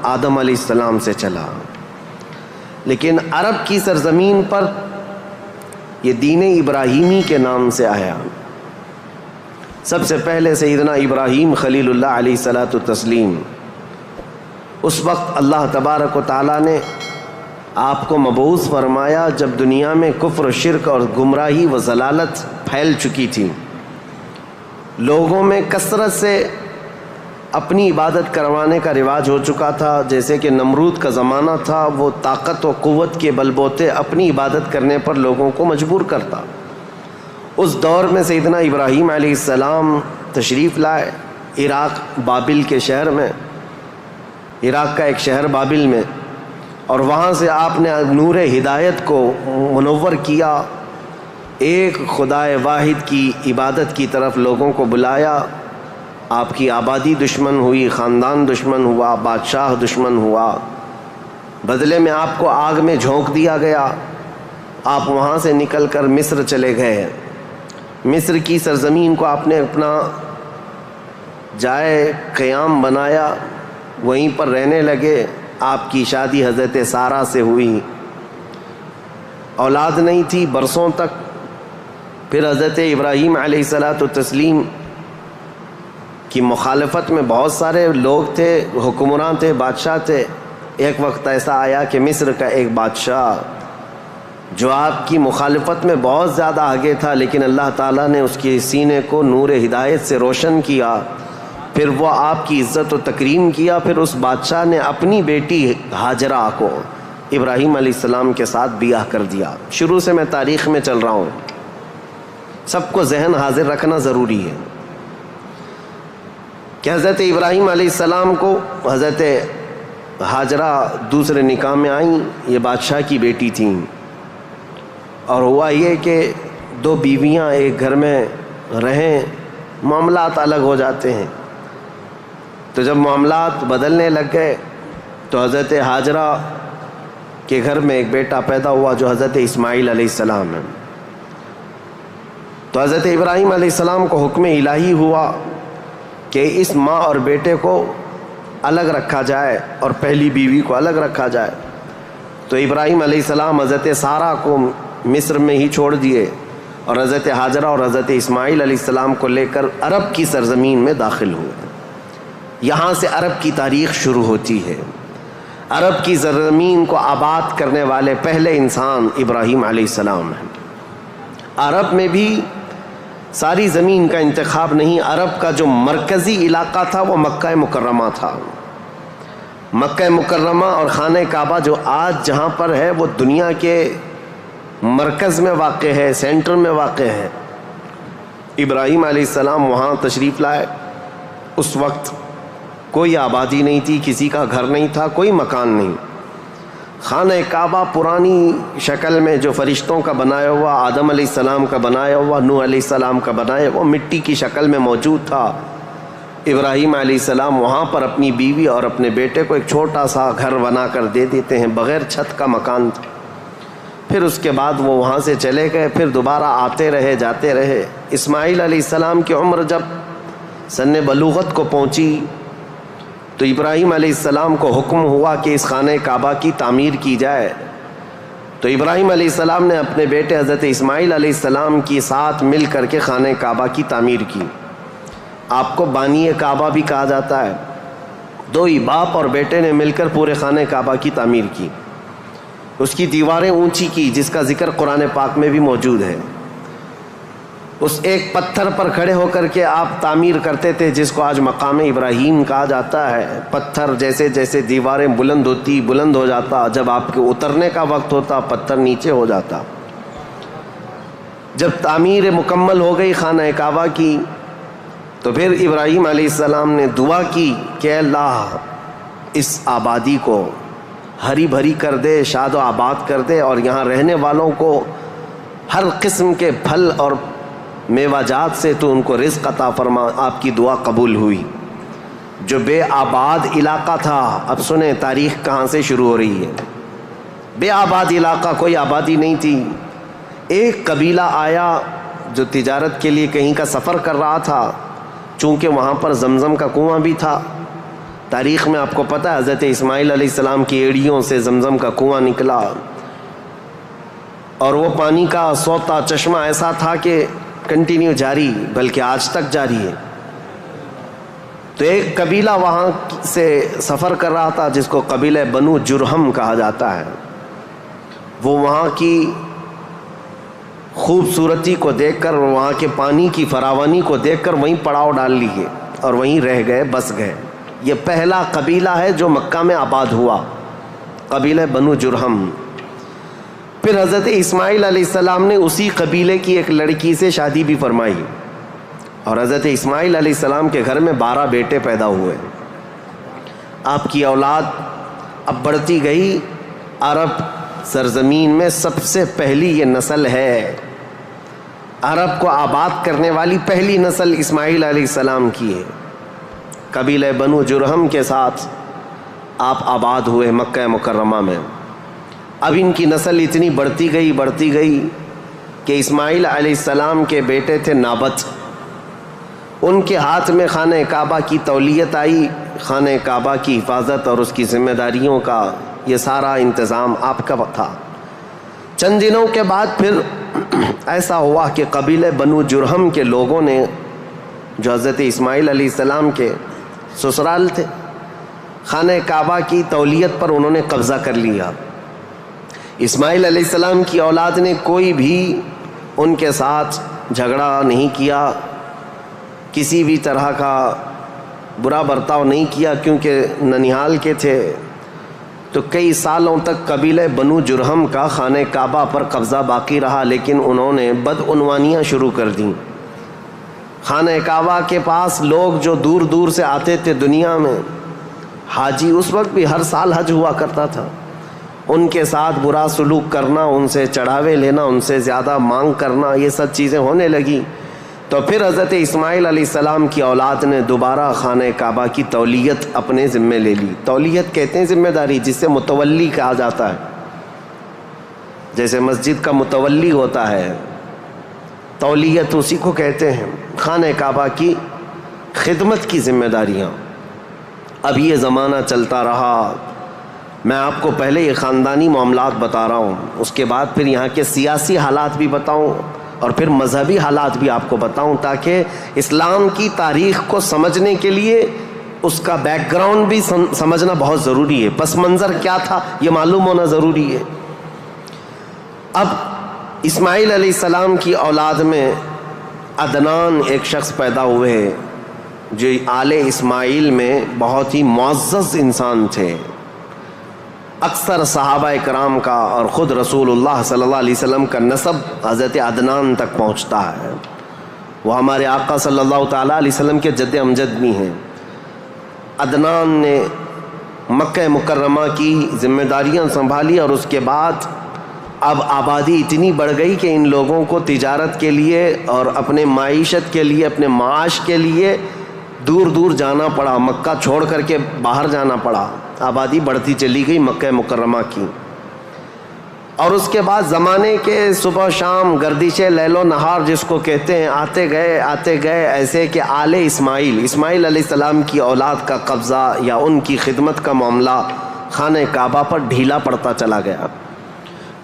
آدم علیہ السلام سے چلا، لیکن عرب کی سرزمین پر یہ دین ابراہیمی کے نام سے آیا۔ سب سے پہلے سیدنا ابراہیم خلیل اللہ علیہ الصلاۃ والتسلیم، اس وقت اللہ تبارک و تعالیٰ نے آپ کو مبعوث فرمایا جب دنیا میں کفر و شرک اور گمراہی و ضلالت پھیل چکی تھی، لوگوں میں کثرت سے اپنی عبادت کروانے کا رواج ہو چکا تھا۔ جیسے کہ نمرود کا زمانہ تھا، وہ طاقت و قوت کے بل بوتے اپنی عبادت کرنے پر لوگوں کو مجبور کرتا۔ اس دور میں سیدنا ابراہیم علیہ السلام تشریف لائے عراق بابل کے شہر میں، عراق کا ایک شہر بابل میں، اور وہاں سے آپ نے نور ہدایت کو منور کیا، ایک خدائے واحد کی عبادت کی طرف لوگوں کو بلایا۔ آپ کی آبادی دشمن ہوئی، خاندان دشمن ہوا، بادشاہ دشمن ہوا، بدلے میں آپ کو آگ میں جھونک دیا گیا۔ آپ وہاں سے نکل کر مصر چلے گئے۔ مصر کی سرزمین کو آپ نے اپنا جائے قیام بنایا، وہیں پر رہنے لگے۔ آپ کی شادی حضرت سارہ سے ہوئی، اولاد نہیں تھی برسوں تک۔ پھر حضرت ابراہیم علیہ الصلاۃ والتسلیم کی مخالفت میں بہت سارے لوگ تھے، حکمران تھے، بادشاہ تھے۔ ایک وقت ایسا آیا کہ مصر کا ایک بادشاہ جو آپ کی مخالفت میں بہت زیادہ آگے تھا، لیکن اللہ تعالیٰ نے اس کے سینے کو نور ہدایت سے روشن کیا، پھر وہ آپ کی عزت و تکریم کیا۔ پھر اس بادشاہ نے اپنی بیٹی ہاجرہ کو ابراہیم علیہ السلام کے ساتھ بیاہ کر دیا۔ شروع سے میں تاریخ میں چل رہا ہوں، سب کو ذہن حاضر رکھنا ضروری ہے کہ حضرت ابراہیم علیہ السلام کو حضرت ہاجرہ دوسرے نکاح میں آئیں، یہ بادشاہ کی بیٹی تھیں، اور ہوا یہ کہ دو بیویاں ایک گھر میں رہیں، معاملات الگ ہو جاتے ہیں۔ تو جب معاملات بدلنے لگ گئے تو حضرت ہاجرہ کے گھر میں ایک بیٹا پیدا ہوا جو حضرت اسماعیل علیہ السلام ہے۔ تو حضرت ابراہیم علیہ السلام کو حکم الہی ہوا کہ اس ماں اور بیٹے کو الگ رکھا جائے اور پہلی بیوی کو الگ رکھا جائے۔ تو ابراہیم علیہ السلام حضرت سارہ کو مصر میں ہی چھوڑ دیے اور حضرت ہاجرہ اور حضرت اسماعیل علیہ السلام کو لے کر عرب کی سرزمین میں داخل ہوئے۔ یہاں سے عرب کی تاریخ شروع ہوتی ہے۔ عرب کی سرزمین کو آباد کرنے والے پہلے انسان ابراہیم علیہ السلام ہیں۔ عرب میں بھی ساری زمین کا انتخاب نہیں، عرب کا جو مرکزی علاقہ تھا وہ مکہ مکرمہ تھا۔ مکہ مکرمہ اور خانہ کعبہ جو آج جہاں پر ہے وہ دنیا کے مرکز میں واقع ہے، سینٹر میں واقع ہے۔ ابراہیم علیہ السلام وہاں تشریف لائے۔ اس وقت کوئی آبادی نہیں تھی، کسی کا گھر نہیں تھا، کوئی مکان نہیں۔ خانہ کعبہ پرانی شکل میں جو فرشتوں کا بنایا ہوا، آدم علیہ السلام کا بنایا ہوا، نوح علیہ السلام کا بنایا ہوا مٹی کی شکل میں موجود تھا۔ ابراہیم علیہ السلام وہاں پر اپنی بیوی اور اپنے بیٹے کو ایک چھوٹا سا گھر بنا کر دے دیتے ہیں، بغیر چھت کا مکان تھا۔ پھر اس کے بعد وہ وہاں سے چلے گئے، پھر دوبارہ آتے رہے جاتے رہے۔ اسماعیل علیہ السلام کی عمر جب سن بلوغت کو پہنچی تو ابراہیم علیہ السلام کو حکم ہوا کہ اس خانہ کعبہ کی تعمیر کی جائے۔ تو ابراہیم علیہ السلام نے اپنے بیٹے حضرت اسماعیل علیہ السلام کے ساتھ مل کر کے خانہ کعبہ کی تعمیر کی۔ آپ کو بانی کعبہ بھی کہا جاتا ہے۔ دو ہی باپ اور بیٹے نے مل کر پورے خانہ کعبہ کی تعمیر کی، اس کی دیواریں اونچی کی، جس کا ذکر قرآن پاک میں بھی موجود ہے۔ اس ایک پتھر پر کھڑے ہو کر کے آپ تعمیر کرتے تھے، جس کو آج مقام ابراہیم کہا جاتا ہے۔ پتھر جیسے جیسے دیواریں بلند ہو جاتا، جب آپ کے اترنے کا وقت ہوتا پتھر نیچے ہو جاتا۔ جب تعمیر مکمل ہو گئی خانہ کعبہ کی تو پھر ابراہیم علیہ السلام نے دعا کی کہ اللہ اس آبادی کو ہری بھری کر دے، شاد و آباد کر دے، اور یہاں رہنے والوں کو ہر قسم کے پھل اور میوہ جات سے تو ان کو رزق عطا فرما۔ آپ کی دعا قبول ہوئی۔ جو بے آباد علاقہ تھا، اب سنیں تاریخ کہاں سے شروع ہو رہی ہے۔ بے آباد علاقہ، کوئی آبادی نہیں تھی۔ ایک قبیلہ آیا جو تجارت کے لیے کہیں کا سفر کر رہا تھا، چونکہ وہاں پر زمزم کا کنواں بھی تھا، تاریخ میں آپ کو پتہ ہے حضرت اسماعیل علیہ السلام کی ایڑیوں سے زمزم کا کنواں نکلا، اور وہ پانی کا سوتا چشمہ ایسا تھا کہ کنٹینیو جاری، بلکہ آج تک جاری ہے۔ تو ایک قبیلہ وہاں سے سفر کر رہا تھا جس کو قبیلہ بنو جرہم کہا جاتا ہے۔ وہ وہاں کی خوبصورتی کو دیکھ کر، وہاں کے پانی کی فراوانی کو دیکھ کر وہیں پڑاؤ ڈال لیے اور وہیں رہ گئے، بس گئے۔ یہ پہلا قبیلہ ہے جو مکہ میں آباد ہوا، قبیلہ بنو جرہم۔ پھر حضرت اسماعیل علیہ السلام نے اسی قبیلے کی ایک لڑکی سے شادی بھی فرمائی، اور حضرت اسماعیل علیہ السلام کے گھر میں 12 بیٹے پیدا ہوئے۔ آپ کی اولاد اب بڑھتی گئی۔ عرب سرزمین میں سب سے پہلی یہ نسل ہے، عرب کو آباد کرنے والی پہلی نسل اسماعیل علیہ السلام کی ہے۔ قبیلہ بنو جرہم کے ساتھ آپ آباد ہوئے مکہ مکرمہ میں۔ اب ان کی نسل اتنی بڑھتی گئی کہ اسماعیل علیہ السلام کے بیٹے تھے نابت، ان کے ہاتھ میں خانہ کعبہ کی تولیت آئی، خانہ کعبہ کی حفاظت اور اس کی ذمہ داریوں کا یہ سارا انتظام آپ کا تھا۔ چند دنوں کے بعد پھر ایسا ہوا کہ قبیلہ بنو جرہم کے لوگوں نے، جو حضرت اسماعیل علیہ السلام کے سسرال تھے، خانہ کعبہ کی تولیت پر انہوں نے قبضہ کر لیا۔ اسماعیل علیہ السلام کی اولاد نے کوئی بھی ان کے ساتھ جھگڑا نہیں کیا، کسی بھی طرح کا برا برتاؤ نہیں کیا، کیونکہ ننیحال کے تھے۔ تو کئی سالوں تک قبیلہ بنو جرہم کا خانہ کعبہ پر قبضہ باقی رہا، لیکن انہوں نے بدعنوانیاں شروع کر دیں۔ خانہ کعبہ کے پاس لوگ جو دور دور سے آتے تھے دنیا میں، حاجی، اس وقت بھی ہر سال حج ہوا کرتا تھا، ان کے ساتھ برا سلوک کرنا، ان سے چڑھاوے لینا، ان سے زیادہ مانگ کرنا، یہ سب چیزیں ہونے لگی۔ تو پھر حضرت اسماعیل علیہ السلام کی اولاد نے دوبارہ خانہ کعبہ کی تولیت اپنے ذمے لے لی۔ تولیت کہتے ہیں ذمہ داری، جس سے متولی کہا جاتا ہے، جیسے مسجد کا متولی ہوتا ہے، تولیت اسی کو کہتے ہیں، خانہ کعبہ کی خدمت کی ذمہ داریاں۔ اب یہ زمانہ چلتا رہا، میں آپ کو پہلے یہ خاندانی معاملات بتا رہا ہوں، اس کے بعد پھر یہاں کے سیاسی حالات بھی بتاؤں، اور پھر مذہبی حالات بھی آپ کو بتاؤں، تاکہ اسلام کی تاریخ کو سمجھنے کے لیے اس کا بیک گراؤنڈ بھی سمجھنا بہت ضروری ہے، پس منظر کیا تھا یہ معلوم ہونا ضروری ہے۔ اب اسماعیل علیہ السلام کی اولاد میں عدنان ایک شخص پیدا ہوئے جو آل اسماعیل میں بہت ہی معزز انسان تھے۔ اکثر صحابہ کرام کا اور خود رسول اللہ صلی اللہ علیہ وسلم کا نسب حضرت عدنان تک پہنچتا ہے۔ وہ ہمارے آقا صلی اللہ تعالیٰ علیہ وسلم کے جد امجد بھی ہیں۔ عدنان نے مکہ مکرمہ کی ذمہ داریاں سنبھالی، اور اس کے بعد اب آبادی اتنی بڑھ گئی کہ ان لوگوں کو تجارت کے لیے اور اپنے معیشت کے لیے، اپنے معاش کے لیے دور دور جانا پڑا، مکہ چھوڑ کر کے باہر جانا پڑا۔ آبادی بڑھتی چلی گئی مکہ مکرمہ کی، اور اس کے بعد زمانے کے صبح شام گردش لیل و نہار جس کو کہتے ہیں، آتے گئے ایسے کہ آل اسماعیل علیہ السلام کی اولاد کا قبضہ یا ان کی خدمت کا معاملہ خانہ کعبہ پر ڈھیلا پڑتا چلا گیا۔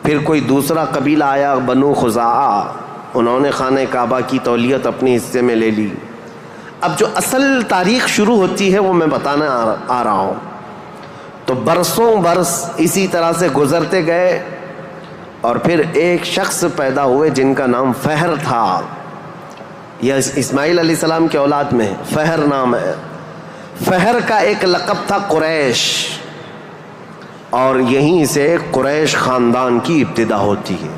پھر کوئی دوسرا قبیلہ آیا، بنو خزاعہ، انہوں نے خانہ کعبہ کی تولیت اپنے حصے میں لے لی۔ اب جو اصل تاریخ شروع ہوتی ہے وہ میں بتانا آ رہا ہوں۔ تو برسوں برس اسی طرح سے گزرتے گئے، اور پھر ایک شخص پیدا ہوئے جن کا نام فہر تھا۔ یہ اسماعیل علیہ السلام کے اولاد میں فہر نام ہے۔ فہر کا ایک لقب تھا قریش، اور یہیں سے قریش خاندان کی ابتدا ہوتی ہے۔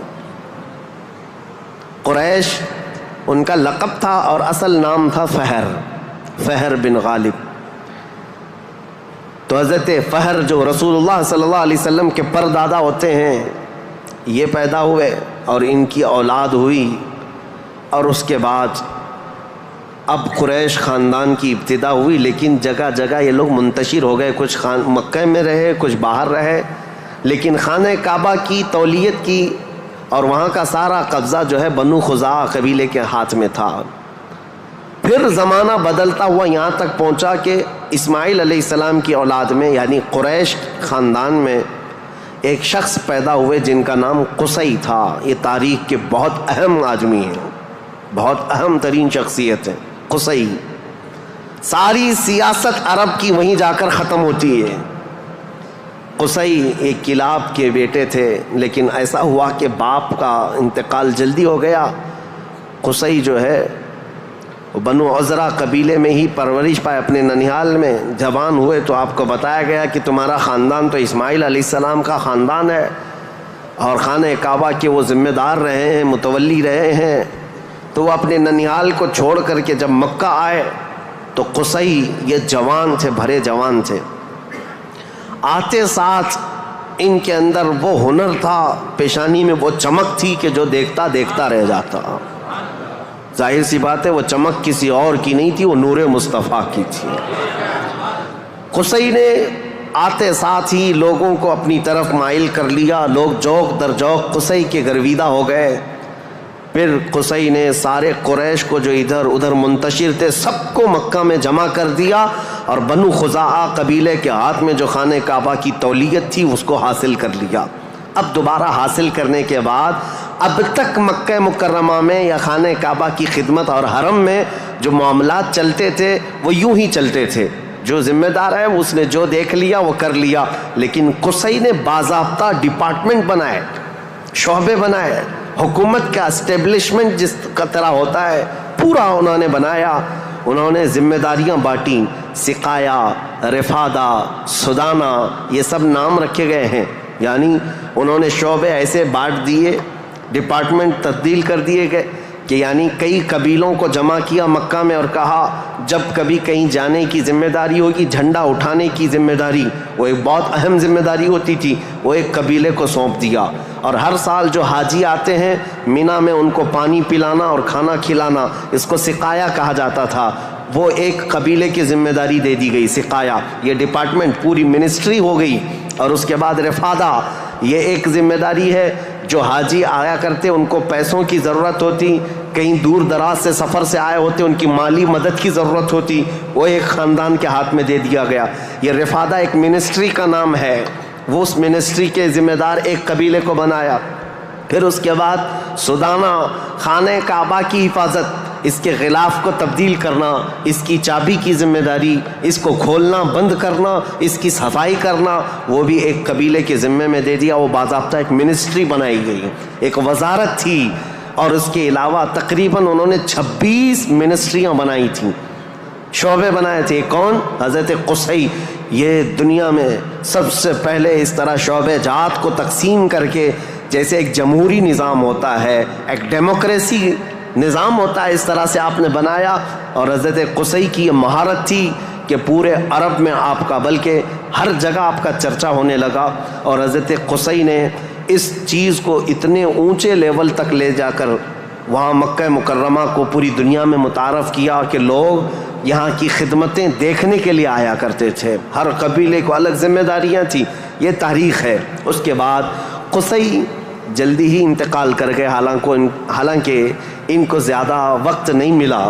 قریش ان کا لقب تھا اور اصل نام تھا فہر بن غالب۔ تو حضرت فہر جو رسول اللہ صلی اللہ علیہ وسلم کے پردادا ہوتے ہیں، یہ پیدا ہوئے اور ان کی اولاد ہوئی، اور اس کے بعد اب قریش خاندان کی ابتدا ہوئی۔ لیکن جگہ جگہ یہ لوگ منتشر ہو گئے، کچھ مکہ میں رہے، کچھ باہر رہے، لیکن خانہ کعبہ کی تولیت کی اور وہاں کا سارا قبضہ جو ہے بنو خزاعہ قبیلے کے ہاتھ میں تھا۔ پھر زمانہ بدلتا ہوا یہاں تک پہنچا کہ اسماعیل علیہ السلام کی اولاد میں یعنی قریش خاندان میں ایک شخص پیدا ہوئے جن کا نام قصی تھا. یہ تاریخ کے بہت اہم آدمی ہیں, بہت اہم ترین شخصیت ہے قصی. ساری سیاست عرب کی وہیں جا کر ختم ہوتی ہے. قصی ایک کلاب کے بیٹے تھے, لیکن ایسا ہوا کہ باپ کا انتقال جلدی ہو گیا. قصی جو ہے بنو عزرہ قبیلے میں ہی پرورش پائے اپنے ننیال میں. جوان ہوئے تو آپ کو بتایا گیا کہ تمہارا خاندان تو اسماعیل علیہ السلام کا خاندان ہے اور خانہ کعبہ کے وہ ذمہ دار رہے ہیں, متولی رہے ہیں. تو وہ اپنے ننیال کو چھوڑ کر کے جب مکہ آئے تو قصی یہ جوان تھے, بھرے جوان تھے. آتے ساتھ ان کے اندر وہ ہنر تھا, پیشانی میں وہ چمک تھی کہ جو دیکھتا دیکھتا رہ جاتا. ظاہر سی بات ہے وہ چمک کسی اور کی نہیں تھی, وہ نور مصطفیٰ کی تھی. قصی نے آتے ساتھ ہی لوگوں کو اپنی طرف مائل کر لیا. لوگ جوق در جوق قصی کے گرویدہ ہو گئے. پھر قصی نے سارے قریش کو جو ادھر ادھر منتشر تھے سب کو مکہ میں جمع کر دیا اور بنو خزاعہ قبیلے کے ہاتھ میں جو خانہ کعبہ کی تولیت تھی اس کو حاصل کر لیا. اب دوبارہ حاصل کرنے کے بعد اب تک مکہ مکرمہ میں یا خانہ کعبہ کی خدمت اور حرم میں جو معاملات چلتے تھے وہ یوں ہی چلتے تھے. جو ذمہ دار ہے اس نے جو دیکھ لیا وہ کر لیا. لیکن قصی نے باضابطہ ڈپارٹمنٹ بنائے, شعبے بنائے, حکومت کا اسٹیبلشمنٹ جس کا طرح ہوتا ہے پورا انہوں نے بنایا. انہوں نے ذمہ داریاں بانٹیں, سقایا, رفادہ, سدانہ, یہ سب نام رکھے گئے ہیں. یعنی انہوں نے شعبے ایسے بانٹ دیے, ڈپارٹمنٹ تبدیل کر دیے گئے کہ یعنی کئی قبیلوں کو جمع کیا مکہ میں اور کہا جب کبھی کہیں جانے کی ذمہ داری ہوگی, جھنڈا اٹھانے کی ذمہ داری, وہ ایک بہت اہم ذمہ داری ہوتی تھی, وہ ایک قبیلے کو سونپ دیا. اور ہر سال جو حاجی آتے ہیں مینا میں ان کو پانی پلانا اور کھانا کھلانا, اس کو سقایا کہا جاتا تھا, وہ ایک قبیلے کی ذمہ داری دے دی گئی. سقایا یہ ڈپارٹمنٹ پوری منسٹری ہو گئی. اور اس کے بعد رفادہ یہ ایک ذمہ داری ہے. جو حاجی آیا کرتے ان کو پیسوں کی ضرورت ہوتی, کہیں دور دراز سے سفر سے آئے ہوتے ان کی مالی مدد کی ضرورت ہوتی, وہ ایک خاندان کے ہاتھ میں دے دیا گیا. یہ رفادہ ایک منسٹری کا نام ہے, وہ اس منسٹری کے ذمہ دار ایک قبیلے کو بنایا. پھر اس کے بعد سدانہ, خانہ کعبہ کی حفاظت, اس کے غلاف کو تبدیل کرنا, اس کی چابی کی ذمہ داری, اس کو کھولنا بند کرنا, اس کی صفائی کرنا, وہ بھی ایک قبیلے کے ذمے میں دے دیا. وہ باضابطہ ایک منسٹری بنائی گئی, ایک وزارت تھی. اور اس کے علاوہ تقریباً انہوں نے 26 منسٹریاں بنائی تھیں, شعبے بنائے تھے. کون؟ حضرت قصی. یہ دنیا میں سب سے پہلے اس طرح شعبے جات کو تقسیم کر کے, جیسے ایک جمہوری نظام ہوتا ہے, ایک ڈیموکریسی نظام ہوتا ہے, اس طرح سے آپ نے بنایا. اور حضرت قصی کی یہ مہارت تھی کہ پورے عرب میں آپ کا, بلکہ ہر جگہ آپ کا چرچا ہونے لگا. اور حضرت قصی نے اس چیز کو اتنے اونچے لیول تک لے جا کر وہاں مکہ مکرمہ کو پوری دنیا میں متعارف کیا کہ لوگ یہاں کی خدمتیں دیکھنے کے لیے آیا کرتے تھے. ہر قبیلے کو الگ ذمہ داریاں تھیں. یہ تاریخ ہے. اس کے بعد قصی جلدی ہی انتقال کر گئے, حالانکہ ان کو زیادہ وقت نہیں ملا,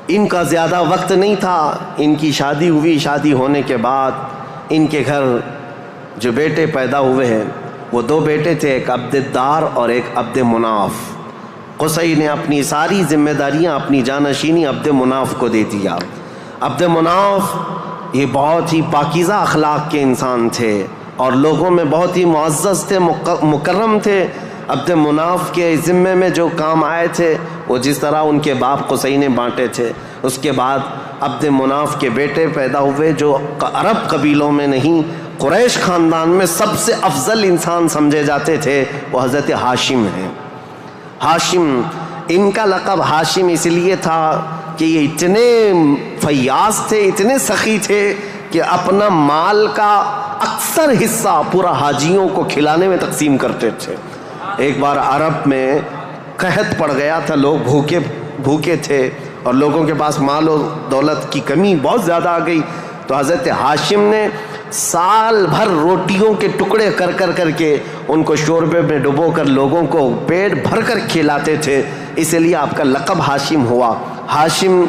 ان کا زیادہ وقت نہیں تھا. ان کی شادی ہوئی, شادی ہونے کے بعد ان کے گھر جو بیٹے پیدا ہوئے ہیں وہ 2 بیٹے تھے, ایک عبد الدار اور ایک عبد مناف. قصی نے اپنی ساری ذمہ داریاں, اپنی جانشینی عبد مناف کو دے دیا. عبد مناف یہ بہت ہی پاکیزہ اخلاق کے انسان تھے اور لوگوں میں بہت ہی معزز تھے, مکرم تھے. عبد مناف کے ذمے میں جو کام آئے تھے وہ جس طرح ان کے باپ قصی نے بانٹے تھے. اس کے بعد عبد مناف کے بیٹے پیدا ہوئے جو عرب قبیلوں میں نہیں, قریش خاندان میں سب سے افضل انسان سمجھے جاتے تھے, وہ حضرت ہاشم ہیں. ہاشم, ان کا لقب ہاشم اس لیے تھا کہ یہ اتنے فیاض تھے, اتنے سخی تھے کہ اپنا مال کا اکثر حصہ پورا حاجیوں کو کھلانے میں تقسیم کرتے تھے. ایک بار عرب میں قحط پڑ گیا تھا, لوگ بھوکے تھے اور لوگوں کے پاس مال و دولت کی کمی بہت زیادہ آ گئی. تو حضرت ہاشم نے سال بھر روٹیوں کے ٹکڑے کر کے ان کو شوربے میں ڈبو کر لوگوں کو پیٹ بھر کر کھلاتے تھے, اس لیے آپ کا لقب ہاشم ہوا. ہاشم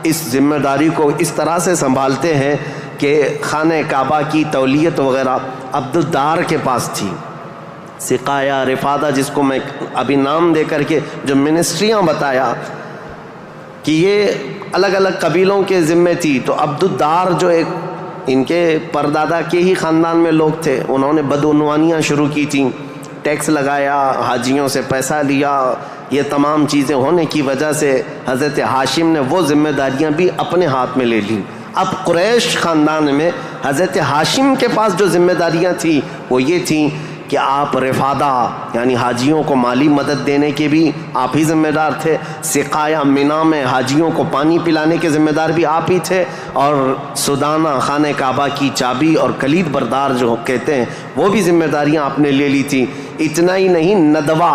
اس ذمہ داری کو اس طرح سے سنبھالتے ہیں کہ خانہ کعبہ کی تولیت وغیرہ عبدالدار کے پاس تھی. سقایا رفادہ جس کو میں ابھی نام دے کر کے جو منسٹریاں بتایا کہ یہ الگ الگ قبیلوں کے ذمے تھی، تو عبدالدار جو ایک ان کے پردادا کے ہی خاندان میں لوگ تھے، انہوں نے بدعنوانیاں شروع کی تھیں، ٹیکس لگایا، حاجیوں سے پیسہ لیا. یہ تمام چیزیں ہونے کی وجہ سے حضرت ہاشم نے وہ ذمہ داریاں بھی اپنے ہاتھ میں لے لیں. اب قریش خاندان میں حضرت ہاشم کے پاس جو ذمہ داریاں تھیں وہ یہ تھیں کہ آپ رفادہ یعنی حاجیوں کو مالی مدد دینے کے بھی آپ ہی ذمہ دار تھے، سقایا مینا میں حاجیوں کو پانی پلانے کے ذمہ دار بھی آپ ہی تھے، اور سدانہ خانہ کعبہ کی چابی اور کلید بردار جو کہتے ہیں وہ بھی ذمہ داریاں آپ نے لے لی تھیں. اتنا ہی نہیں، ندوہ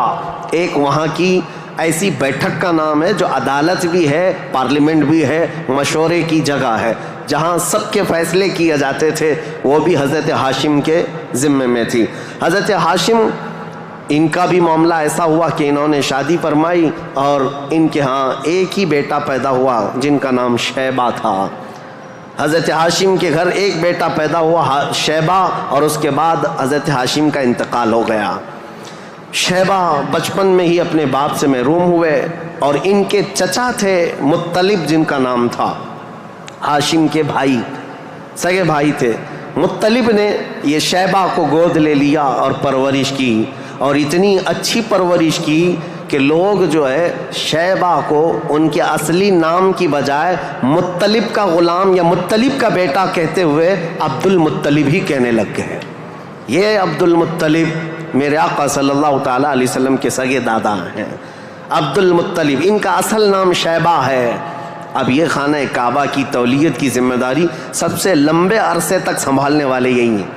ایک وہاں کی ایسی بیٹھک کا نام ہے جو عدالت بھی ہے، پارلیمنٹ بھی ہے، مشورے کی جگہ ہے، جہاں سب کے فیصلے کیے جاتے تھے، وہ بھی حضرت ہاشم کے ذمے میں تھی. حضرت ہاشم ان کا بھی معاملہ ایسا ہوا کہ انہوں نے شادی فرمائی اور ان کے ہاں ایک ہی بیٹا پیدا ہوا جن کا نام شیبہ تھا. حضرت ہاشم کے گھر ایک بیٹا پیدا ہوا شیبہ، اور اس کے بعد حضرت ہاشم کا انتقال ہو گیا. شیبہ بچپن میں ہی اپنے باپ سے محروم ہوئے، اور ان کے چچا تھے مطلب جن کا نام تھا، ہاشم کے بھائی، سگے بھائی تھے. مطلب نے یہ شیبہ کو گود لے لیا اور پرورش کی، اور اتنی اچھی پرورش کی کہ لوگ جو ہے شیبہ کو ان کے اصلی نام کی بجائے مطلب کا غلام یا مطلب کا بیٹا کہتے ہوئے عبد المطلب ہی کہنے لگ گئے. یہ عبد المطلب میرے آقا صلی اللہ تعالیٰ علیہ وسلم کے سگے دادا ہیں. عبد المطلب ان کا اصل نام شیبہ ہے. اب یہ خانہ کعبہ کی تولیت کی ذمہ داری سب سے لمبے عرصے تک سنبھالنے والے یہی ہیں.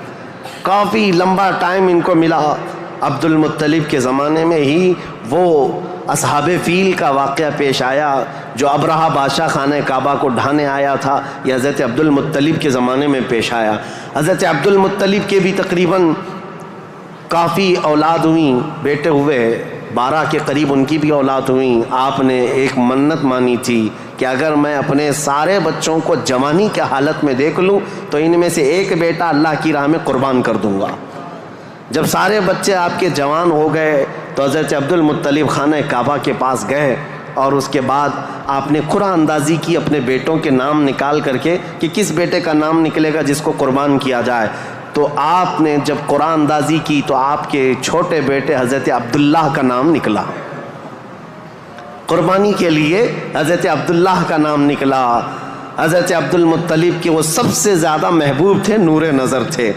کافی لمبا ٹائم ان کو ملا. عبد المطلب کے زمانے میں ہی وہ اصحاب فیل کا واقعہ پیش آیا جو ابرہہ بادشاہ خانہ کعبہ کو ڈھانے آیا تھا، یہ حضرت عبد المطلب کے زمانے میں پیش آیا. حضرت عبد المطلب کے بھی تقریباً کافی اولاد ہوئیں، بیٹے ہوئے 12 کے قریب ان کی بھی اولاد ہوئیں. آپ نے ایک منت مانی تھی کہ اگر میں اپنے سارے بچوں کو جوانی کے حالت میں دیکھ لوں تو ان میں سے ایک بیٹا اللہ کی راہ میں قربان کر دوں گا. جب سارے بچے آپ کے جوان ہو گئے تو حضرت عبد المطلب خانہ کعبہ کے پاس گئے، اور اس کے بعد آپ نے قرعہ اندازی کی اپنے بیٹوں کے نام نکال کر کے کہ کس بیٹے کا نام نکلے گا جس کو قربان کیا جائے. تو آپ نے جب قرعہ اندازی کی تو آپ کے چھوٹے بیٹے حضرت عبداللہ کا نام نکلا. قربانی کے لیے حضرت عبداللہ کا نام نکلا. حضرت عبد المطلب کے وہ سب سے زیادہ محبوب تھے، نور نظر تھے.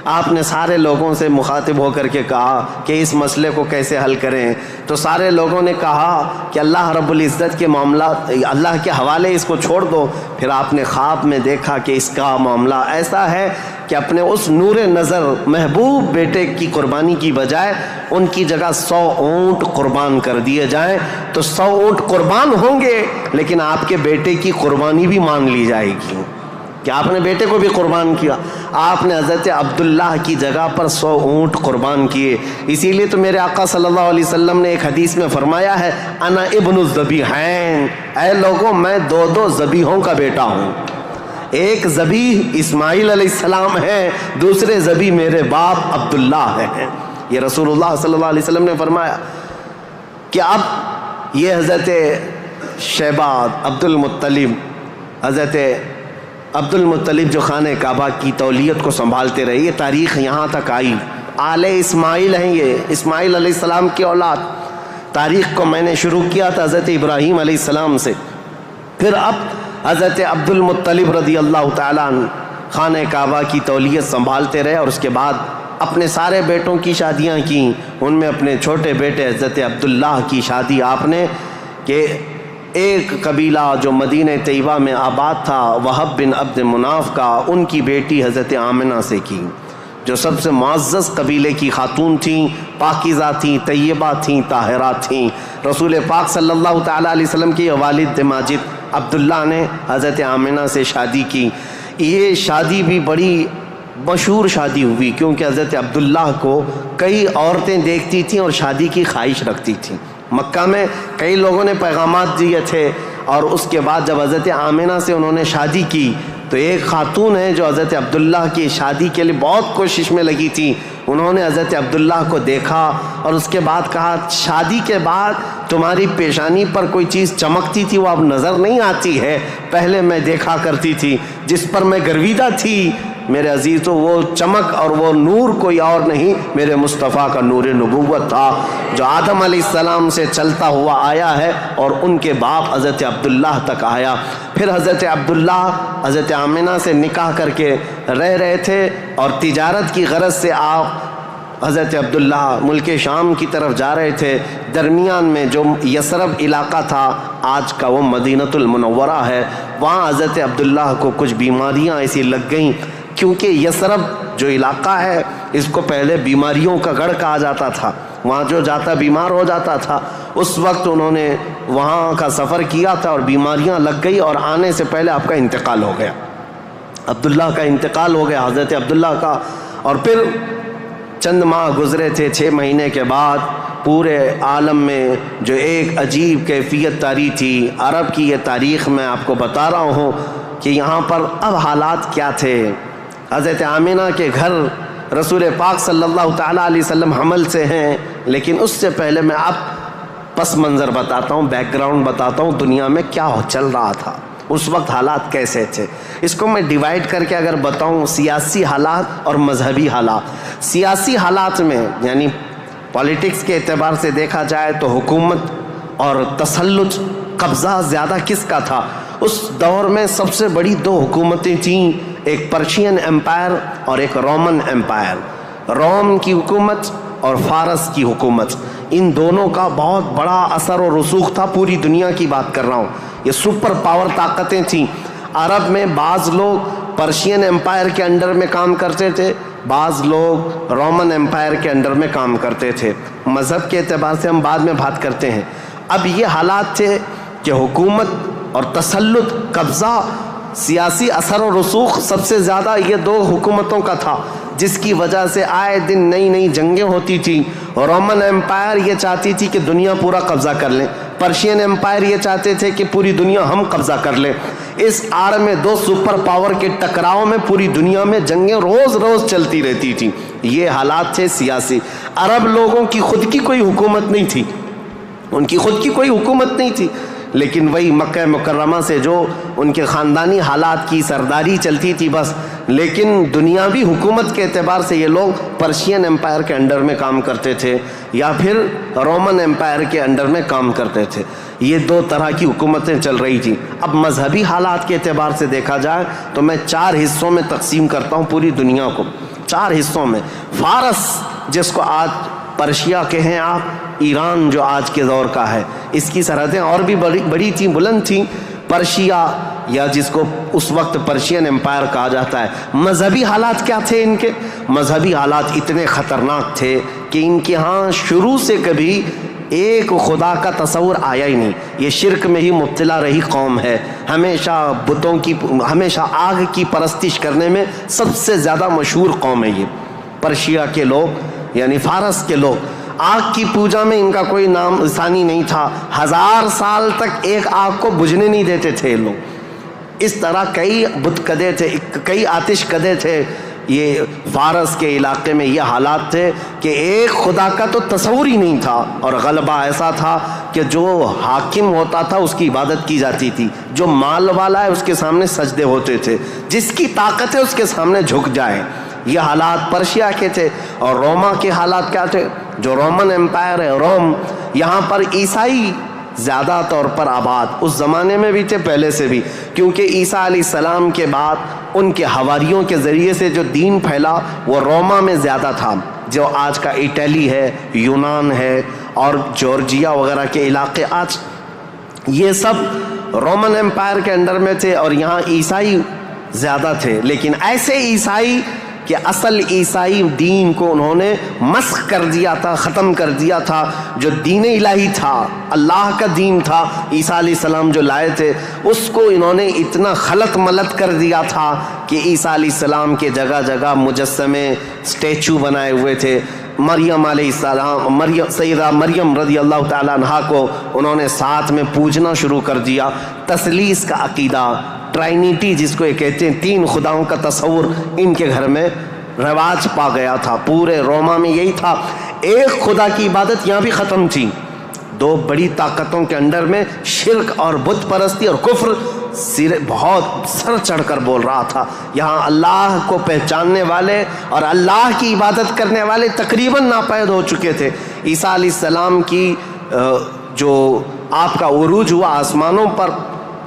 آپ نے سارے لوگوں سے مخاطب ہو کر کے کہا کہ اس مسئلے کو کیسے حل کریں. تو سارے لوگوں نے کہا کہ اللہ رب العزت کے معاملات اللہ کے حوالے اس کو چھوڑ دو. پھر آپ نے خواب میں دیکھا کہ اس کا معاملہ ایسا ہے کہ اپنے اس نور نظر محبوب بیٹے کی قربانی کی بجائے ان کی جگہ 100 اونٹ قربان کر دیے جائیں. تو 100 اونٹ قربان ہوں گے لیکن آپ کے بیٹے کی قربانی بھی مان لی جائے گی کہ آپ نے بیٹے کو بھی قربان کیا. آپ نے حضرت عبداللہ کی جگہ پر 100 اونٹ قربان کیے. اسی لیے تو میرے آقا صلی اللہ علیہ وسلم نے ایک حدیث میں فرمایا ہے انا ابن الذبیحین، اے لوگوں میں 2 ذبیحوں کا بیٹا ہوں. ایک ذبیح اسماعیل علیہ السلام ہے، دوسرے ذبیح میرے باپ عبداللہ ہیں. یہ رسول اللہ صلی اللہ علیہ وسلم نے فرمایا کہ اب یہ حضرت شیبہ عبد المطلب، حضرت عبد المطلب جو خانہ کعبہ کی تولیت کو سنبھالتے رہے، یہ تاریخ یہاں تک آئی. آل اسماعیل ہیں، یہ اسماعیل علیہ السلام کی اولاد. تاریخ کو میں نے شروع کیا تھا حضرت ابراہیم علیہ السلام سے. پھر اب حضرت عبد المطلب رضی اللہ تعالیٰ عنہ خانہ کعبہ کی تولیت سنبھالتے رہے، اور اس کے بعد اپنے سارے بیٹوں کی شادیاں کیں. ان میں اپنے چھوٹے بیٹے حضرت عبداللہ کی شادی آپ نے کہ ایک قبیلہ جو مدینہ طیبہ میں آباد تھا وہب بن عبد مناف کا، ان کی بیٹی حضرت آمنہ سے کی، جو سب سے معزز قبیلے کی خاتون تھیں، پاکیزہ تھیں، طیبہ تھیں، طاہرات تھیں. رسول پاک صلی اللہ تعالیٰ علیہ وسلم کے والد ماجد عبداللہ نے حضرت آمنہ سے شادی کی. یہ شادی بھی بڑی مشہور شادی ہوئی کیونکہ حضرت عبداللہ کو کئی عورتیں دیکھتی تھیں اور شادی کی خواہش رکھتی تھیں. مکہ میں کئی لوگوں نے پیغامات دیے تھے اور اس کے بعد جب حضرت آمنہ سے انہوں نے شادی کی تو ایک خاتون ہے جو حضرت عبداللہ کی شادی کے لیے بہت کوشش میں لگی تھی، انہوں نے حضرت عبداللہ کو دیکھا اور اس کے بعد کہا شادی کے بعد تمہاری پیشانی پر کوئی چیز چمکتی تھی وہ اب نظر نہیں آتی ہے، پہلے میں دیکھا کرتی تھی جس پر میں گرویدہ تھی میرے عزیزو، وہ چمک اور وہ نور کوئی اور نہیں میرے مصطفیٰ کا نور نبوت تھا جو آدم علیہ السلام سے چلتا ہوا آیا ہے اور ان کے باپ حضرت عبداللہ تک آیا۔ پھر حضرت عبداللہ حضرت آمنہ سے نکاح کر کے رہ رہے تھے اور تجارت کی غرض سے آپ حضرت عبداللہ ملک شام کی طرف جا رہے تھے۔ درمیان میں جو یثرب علاقہ تھا آج کا وہ مدینہ المنورہ ہے، وہاں حضرت عبداللہ کو کچھ بیماریاں ایسی لگ گئیں، کیونکہ یثرب جو علاقہ ہے اس کو پہلے بیماریوں کا گڑھ کہا جاتا تھا، وہاں جو جاتا بیمار ہو جاتا تھا۔ اس وقت انہوں نے وہاں کا سفر کیا تھا اور بیماریاں لگ گئی اور آنے سے پہلے آپ کا انتقال ہو گیا، عبداللہ کا انتقال ہو گیا حضرت عبداللہ کا۔ اور پھر چند ماہ گزرے تھے، 6 مہینے کے بعد پورے عالم میں جو ایک عجیب کیفیت طاری تھی، عرب کی یہ تاریخ میں آپ کو بتا رہا ہوں کہ یہاں پر اب حالات کیا تھے۔ حضرت آمنہ کے گھر رسول پاک صلی اللہ تعالیٰ علیہ وسلم حمل سے ہیں، لیکن اس سے پہلے میں اب پس منظر بتاتا ہوں، بیک گراؤنڈ بتاتا ہوں دنیا میں کیا چل رہا تھا، اس وقت حالات کیسے تھے۔ اس کو میں ڈیوائیڈ کر کے اگر بتاؤں سیاسی حالات اور مذہبی حالات۔ سیاسی حالات میں یعنی پالیٹکس کے اعتبار سے دیکھا جائے تو حکومت اور تسلط قبضہ زیادہ کس کا تھا؟ اس دور میں سب سے بڑی 2 حکومتیں تھیں، ایک پرشین امپائر اور ایک رومن امپائر، روم کی حکومت اور فارس کی حکومت۔ ان دونوں کا بہت بڑا اثر و رسوخ تھا، پوری دنیا کی بات کر رہا ہوں، یہ سپر پاور طاقتیں تھیں۔ عرب میں بعض لوگ پرشین امپائر کے انڈر میں کام کرتے تھے، بعض لوگ رومن امپائر کے انڈر میں کام کرتے تھے۔ مذہب کے اعتبار سے ہم بعد میں بات کرتے ہیں۔ اب یہ حالات تھے کہ حکومت اور تسلط، قبضہ، سیاسی اثر و رسوخ سب سے زیادہ یہ 2 حکومتوں کا تھا، جس کی وجہ سے آئے دن نئی نئی جنگیں ہوتی تھیں۔ رومن امپائر یہ چاہتی تھی کہ دنیا پورا قبضہ کر لیں، پرشین امپائر یہ چاہتے تھے کہ پوری دنیا ہم قبضہ کر لیں۔ اس آڑ میں 2 سپر پاور کے ٹکراؤ میں پوری دنیا میں جنگیں روز روز چلتی رہتی تھیں۔ یہ حالات تھے سیاسی۔ عرب لوگوں کی خود کی کوئی حکومت نہیں تھی، ان کی خود کی کوئی حکومت نہیں تھی، لیکن وہی مکہ مکرمہ سے جو ان کے خاندانی حالات کی سرداری چلتی تھی بس۔ لیکن دنیاوی حکومت کے اعتبار سے یہ لوگ پرشین امپائر کے انڈر میں کام کرتے تھے یا پھر رومن امپائر کے انڈر میں کام کرتے تھے۔ یہ 2 طرح کی حکومتیں چل رہی تھیں۔ اب مذہبی حالات کے اعتبار سے دیکھا جائے تو میں 4 حصوں میں تقسیم کرتا ہوں پوری دنیا کو، 4 حصوں میں۔ فارس جس کو آج پرشیا کہیں آپ، ایران جو آج کے دور کا ہے، اس کی سرحدیں اور بھی بڑی تھیں، بلند تھیں۔ پرشیا یا جس کو اس وقت پرشین امپائر کہا جاتا ہے۔ مذہبی حالات کیا تھے ان کے؟ مذہبی حالات اتنے خطرناک تھے کہ ان کے ہاں شروع سے کبھی ایک خدا کا تصور آیا ہی نہیں، یہ شرک میں ہی مبتلا رہی قوم ہے، ہمیشہ بتوں کی، ہمیشہ آگ کی پرستش کرنے میں سب سے زیادہ مشہور قوم ہے یہ پرشیا کے لوگ، یعنی فارس کے لوگ۔ آگ کی پوجا میں ان کا کوئی نام ثانی نہیں تھا، 1000 سال تک ایک آگ کو بجھنے نہیں دیتے تھے لوگ۔ اس طرح کئی بت کدے تھے، کئی آتش کدے تھے۔ یہ فارس کے علاقے میں یہ حالات تھے کہ ایک خدا کا تو تصور ہی نہیں تھا، اور غلبہ ایسا تھا کہ جو حاکم ہوتا تھا اس کی عبادت کی جاتی تھی، جو مال والا ہے اس کے سامنے سجدے ہوتے تھے، جس کی طاقت ہے اس کے سامنے جھک جائے۔ یہ حالات پرشیا کے تھے۔ اور روما کے حالات کیا تھے؟ جو رومن امپائر ہے روم، یہاں پر عیسائی زیادہ طور پر آباد، اس زمانے میں بھی تھے پہلے سے بھی، کیونکہ عیسیٰ علیہ السلام کے بعد ان کے حواریوں کے ذریعے سے جو دین پھیلا وہ روما میں زیادہ تھا، جو آج کا اٹلی ہے، یونان ہے اور جورجیا وغیرہ کے علاقے، آج یہ سب رومن امپائر کے انڈر میں تھے اور یہاں عیسائی زیادہ تھے۔ لیکن ایسے عیسائی کہ اصل عیسائی دین کو انہوں نے مسخ کر دیا تھا، ختم کر دیا تھا۔ جو دین الہی تھا، اللہ کا دین تھا، عیسیٰ علیہ السلام جو لائے تھے، اس کو انہوں نے اتنا خلط ملط کر دیا تھا کہ عیسیٰ علیہ السلام کے جگہ جگہ مجسمے، اسٹیچو بنائے ہوئے تھے۔ مریم علیہ السلام سیدہ مریم رضی اللہ تعالیٰ عنہا کو انہوں نے ساتھ میں پوجنا شروع کر دیا. تثلیث کا عقیدہ، ٹرائنیٹی جس کو یہ کہتے ہیں، 3 خداؤں کا تصور ان کے گھر میں رواج پا گیا تھا. پورے روما میں یہی تھا. ایک خدا کی عبادت یہاں بھی ختم تھی. 2 بڑی طاقتوں کے انڈر میں شرک اور بت پرستی اور کفر بہت سر چڑھ کر بول رہا تھا. یہاں اللہ کو پہچاننے والے اور اللہ کی عبادت کرنے والے تقریباً ناپید ہو چکے تھے. عیسیٰ علیہ السلام کی جو آپ کا عروج ہوا آسمانوں پر،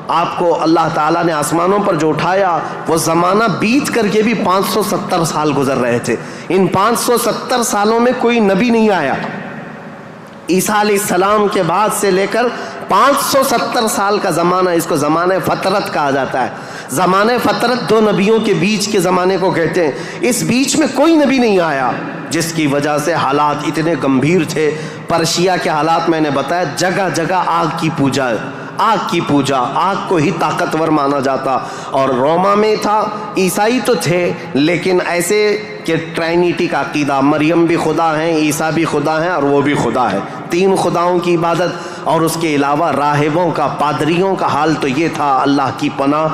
آپ کو اللہ تعالیٰ نے آسمانوں پر جو اٹھایا، وہ زمانہ بیت کر کے بھی 570 سال گزر رہے تھے. ان 570 سالوں میں کوئی نبی نہیں آیا. عیسیٰ علیہ السلام کے بعد سے لے کر 570 سال کا زمانہ، اس کو زمانہ فترت کہا جاتا ہے. زمانہ فترت 2 نبیوں کے بیچ کے زمانے کو کہتے ہیں. اس بیچ میں کوئی نبی نہیں آیا، جس کی وجہ سے حالات اتنے گمبھیر تھے. پرشیا کے حالات میں نے بتایا، جگہ جگہ آگ کی پوجا، آگ کو ہی طاقتور مانا جاتا. اور روما میں تھا، عیسائی تو تھے لیکن ایسے کہ ٹرائنیٹی کا عقیدہ، مریم بھی خدا ہیں، عیسیٰ بھی خدا ہیں اور وہ بھی خدا ہے. 3 خداؤں کی عبادت. اور اس کے علاوہ راہبوں کا، پادریوں کا حال تو یہ تھا، اللہ کی پناہ،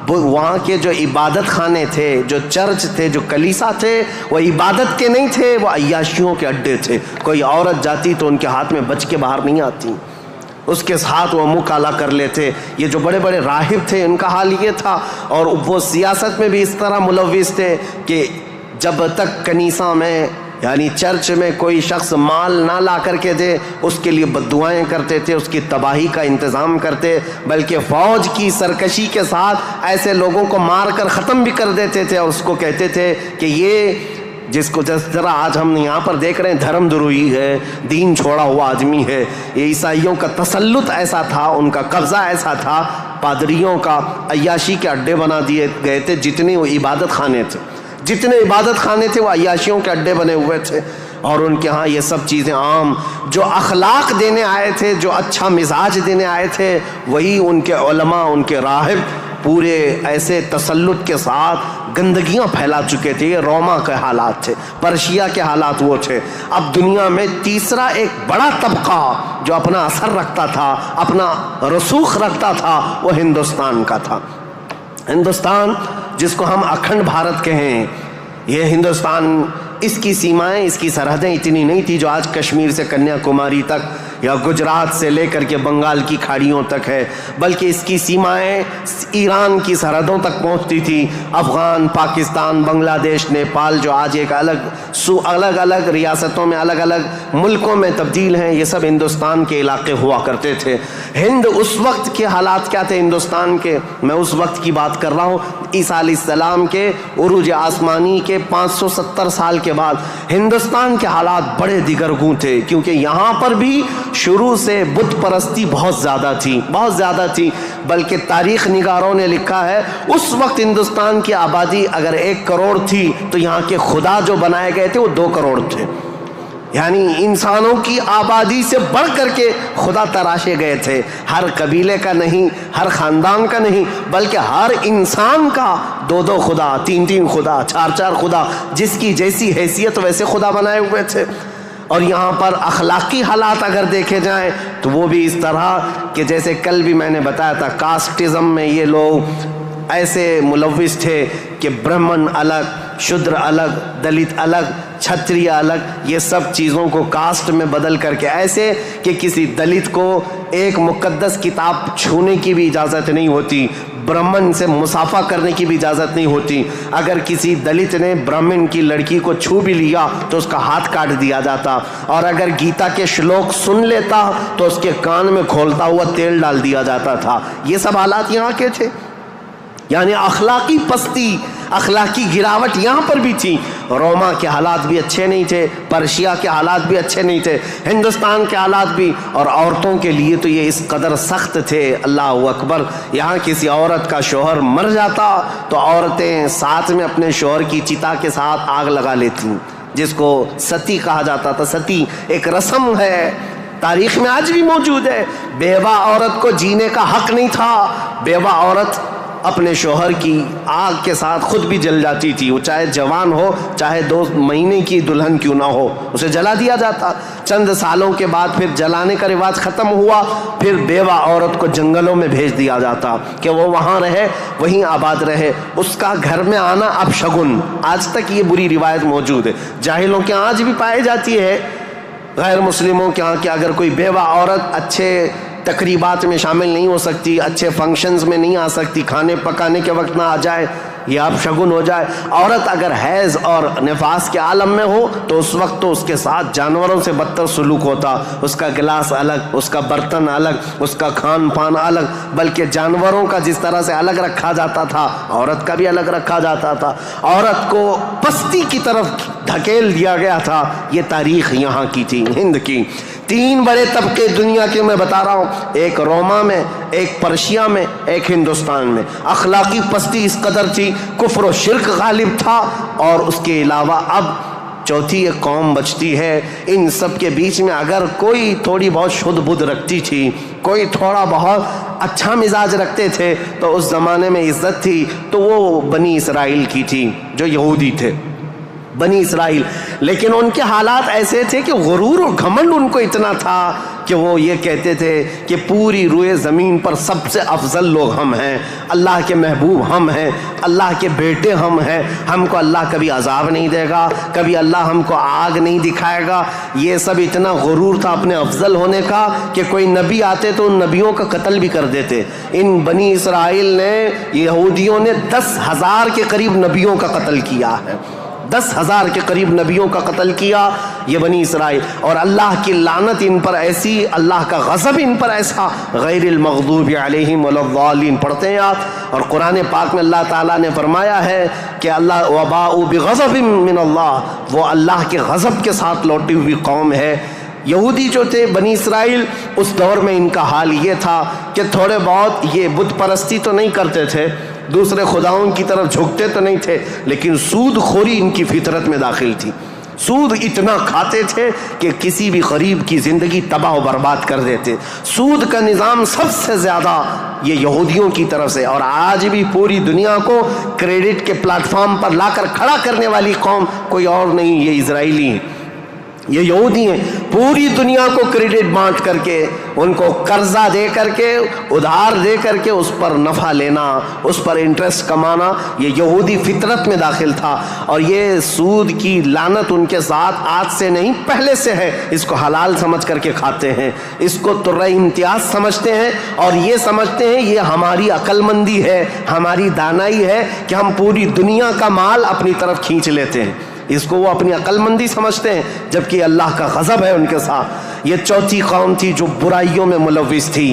وہاں کے جو عبادت خانے تھے، جو چرچ تھے، جو کلیسا تھے، وہ عبادت کے نہیں تھے، وہ عیاشیوں کے اڈے تھے. کوئی عورت جاتی تو ان کے ہاتھ میں بچ کے باہر نہیں آتی، اس کے ساتھ وہ منہ کالا کر لیتے. یہ جو بڑے بڑے راہب تھے ان کا حال یہ تھا. اور وہ سیاست میں بھی اس طرح ملوث تھے کہ جب تک کنیسہ میں یعنی چرچ میں کوئی شخص مال نہ لا کر کے دے، اس کے لیے بددعائیں کرتے تھے، اس کی تباہی کا انتظام کرتے، بلکہ فوج کی سرکشی کے ساتھ ایسے لوگوں کو مار کر ختم بھی کر دیتے تھے. اور اس کو کہتے تھے کہ یہ جس کو جس طرح آج ہم یہاں پر دیکھ رہے ہیں دھرم دروہی ہے، دین چھوڑا ہوا آدمی ہے. یہ عیسائیوں کا تسلط ایسا تھا، ان کا قبضہ ایسا تھا، پادریوں کا عیاشی کے اڈے بنا دیے گئے تھے. جتنے وہ عبادت خانے تھے وہ عیاشیوں کے اڈے بنے ہوئے تھے. اور ان کے ہاں یہ سب چیزیں عام. جو اخلاق دینے آئے تھے، جو اچھا مزاج دینے آئے تھے، وہی ان کے علماء، ان کے راہب پورے ایسے تسلط کے ساتھ گندگیاں پھیلا چکے تھے. یہ روما کے حالات تھے، پرشیا کے حالات وہ تھے. اب دنیا میں تیسرا ایک بڑا طبقہ جو اپنا اثر رکھتا تھا، اپنا رسوخ رکھتا تھا، وہ ہندوستان کا تھا. ہندوستان جس کو ہم اکھنڈ بھارت کہیں، یہ ہندوستان، اس کی سیمائیں، اس کی سرحدیں اتنی نہیں تھی جو آج کشمیر سے کنیا کماری تک یا گجرات سے لے کر کے بنگال کی کھاڑیوں تک ہے، بلکہ اس کی سیمائیں ایران کی سرحدوں تک پہنچتی تھی. افغان، پاکستان، بنگلہ دیش، نیپال جو آج ایک الگ الگ ریاستوں میں، الگ الگ ملکوں میں تبدیل ہیں، یہ سب ہندوستان کے علاقے ہوا کرتے تھے. ہند اس وقت کے حالات کیا تھے ہندوستان کے؟ میں اس وقت کی بات کر رہا ہوں. عیسیٰ علیہ السلام کے عروج آسمانی کے 570 سال کے بعد ہندوستان کے حالات بڑے دیگرگوں تھے، کیونکہ یہاں پر بھی شروع سے بت پرستی بہت زیادہ تھی. بلکہ تاریخ نگاروں نے لکھا ہے اس وقت ہندوستان کی آبادی اگر 1 کروڑ تھی تو یہاں کے خدا جو بنائے گئے تھے وہ 2 کروڑ تھے. یعنی انسانوں کی آبادی سے بڑھ کر کے خدا تراشے گئے تھے. ہر قبیلے کا نہیں، ہر خاندان کا نہیں، بلکہ ہر انسان کا 2 خدا، 3 خدا، 4 خدا، جس کی جیسی حیثیت ویسے خدا بنائے ہوئے تھے. اور یہاں پر اخلاقی حالات اگر دیکھے جائیں تو وہ بھی اس طرح کہ جیسے کل بھی میں نے بتایا تھا، کاسٹزم میں یہ لوگ ایسے ملوث تھے کہ برہمن الگ، شودر الگ، دلت الگ، چھتریہ الگ، یہ سب چیزوں کو کاسٹ میں بدل کر کے، ایسے کہ کسی دلت کو ایک مقدس کتاب چھونے کی بھی اجازت نہیں ہوتی، برہمن سے مصافحہ کرنے کی بھی اجازت نہیں ہوتی. اگر کسی دلت نے برہمن کی لڑکی کو چھو بھی لیا تو اس کا ہاتھ کاٹ دیا جاتا، اور اگر گیتا کے شلوک سن لیتا تو اس کے کان میں کھولتا ہوا تیل ڈال دیا جاتا تھا. یہ سب حالات یہاں کے تھے. یعنی اخلاقی پستی، اخلاقی گراوٹ یہاں پر بھی تھی. روما کے حالات بھی اچھے نہیں تھے، پرشیا کے حالات بھی اچھے نہیں تھے، ہندوستان کے حالات بھی. اور عورتوں کے لیے تو یہ اس قدر سخت تھے، اللہ اکبر. یہاں کسی عورت کا شوہر مر جاتا تو عورتیں ساتھ میں اپنے شوہر کی چتا کے ساتھ آگ لگا لیتی، جس کو ستی کہا جاتا تھا. ستی ایک رسم ہے، تاریخ میں آج بھی موجود ہے. بیوہ عورت کو جینے کا حق نہیں تھا. بیوہ عورت اپنے شوہر کی آگ کے ساتھ خود بھی جل جاتی تھی، وہ چاہے جوان ہو چاہے 2 مہینے کی دلہن کیوں نہ ہو، اسے جلا دیا جاتا۔ چند سالوں کے بعد پھر جلانے کا رواج ختم ہوا، پھر بیوہ عورت کو جنگلوں میں بھیج دیا جاتا کہ وہ وہاں رہے، وہیں آباد رہے، اس کا گھر میں آنا اب شگن۔ آج تک یہ بری روایت موجود ہے، جاہلوں کے آج بھی پائی جاتی ہے، غیر مسلموں کے ہاں کہ اگر کوئی بیوہ عورت اچھے تقریبات میں شامل نہیں ہو سکتی، اچھے فنکشنز میں نہیں آ سکتی، کھانے پکانے کے وقت نہ آ جائے، یہ اب شگن ہو جائے۔ عورت اگر حیض اور نفاس کے عالم میں ہو تو اس وقت تو اس کے ساتھ جانوروں سے بدتر سلوک ہوتا، اس کا گلاس الگ، اس کا برتن الگ، اس کا کھان پان الگ، بلکہ جانوروں کا جس طرح سے الگ رکھا جاتا تھا عورت کا بھی الگ رکھا جاتا تھا، عورت کو پستی کی طرف دھکیل دیا گیا تھا۔ یہ تاریخ یہاں کی تھی، ہند کی۔ 3 بڑے طبقے دنیا کے میں بتا رہا ہوں، ایک روما میں، ایک پرشیا میں، ایک ہندوستان میں۔ اخلاقی پستی اس قدر تھی، کفر و شرک غالب تھا، اور اس کے علاوہ اب چوتھی ایک قوم بچتی ہے۔ ان سب کے بیچ میں اگر کوئی تھوڑی بہت شدھ بدھ رکھتی تھی، کوئی تھوڑا بہت اچھا مزاج رکھتے تھے تو اس زمانے میں عزت تھی، تو وہ بنی اسرائیل کی تھی جو یہودی تھے، بنی اسرائیل۔ لیکن ان کے حالات ایسے تھے کہ غرور اور گھمنڈ ان کو اتنا تھا کہ وہ یہ کہتے تھے کہ پوری روئے زمین پر سب سے افضل لوگ ہم ہیں، اللہ کے محبوب ہم ہیں، اللہ کے بیٹے ہم ہیں، ہم کو اللہ کبھی عذاب نہیں دے گا، کبھی اللہ ہم کو آگ نہیں دکھائے گا۔ یہ سب اتنا غرور تھا اپنے افضل ہونے کا کہ کوئی نبی آتے تو ان نبیوں کا قتل بھی کر دیتے۔ ان بنی اسرائیل نے، یہودیوں نے 10,000 کے قریب نبیوں کا قتل کیا ہے، 10,000 کے قریب نبیوں کا قتل کیا یہ بنی اسرائیل۔ اور اللہ کی لعنت ان پر ایسی، اللہ کا غضب ان پر ایسا، غیر المغضوب علیہم ولا الضالین پڑھتے ہیں آپ، اور قرآن پاک میں اللہ تعالیٰ نے فرمایا ہے کہ اللہ وباءوا بغضب من اللہ، وہ اللہ کے غضب کے ساتھ لوٹی ہوئی قوم ہے۔ یہودی جو تھے بنی اسرائیل، اس دور میں ان کا حال یہ تھا کہ تھوڑے بہت یہ بت پرستی تو نہیں کرتے تھے، دوسرے خداؤں کی طرف جھکتے تو نہیں تھے، لیکن سود خوری ان کی فطرت میں داخل تھی۔ سود اتنا کھاتے تھے کہ کسی بھی غریب کی زندگی تباہ و برباد کر دیتے۔ سود کا نظام سب سے زیادہ یہ یہودیوں کی طرف سے، اور آج بھی پوری دنیا کو کریڈٹ کے پلیٹ فارم پر لا کر کھڑا کرنے والی قوم کوئی اور نہیں، یہ اسرائیلی ہیں، یہ یہودی ہیں۔ پوری دنیا کو کریڈٹ بانٹ کر کے، ان کو قرضہ دے کر کے، ادھار دے کر کے اس پر نفع لینا، اس پر انٹرسٹ کمانا، یہ یہودی فطرت میں داخل تھا۔ اور یہ سود کی لعنت ان کے ساتھ آج سے نہیں پہلے سے ہے، اس کو حلال سمجھ کر کے کھاتے ہیں، اس کو ترہ امتیاز سمجھتے ہیں، اور یہ سمجھتے ہیں یہ ہماری عقل مندی ہے، ہماری دانائی ہے کہ ہم پوری دنیا کا مال اپنی طرف کھینچ لیتے ہیں، اس کو وہ اپنی عقل مندی سمجھتے ہیں، جبکہ اللہ کا غضب ہے ان کے ساتھ۔ یہ چوتھی قوم تھی جو برائیوں میں ملوث تھی،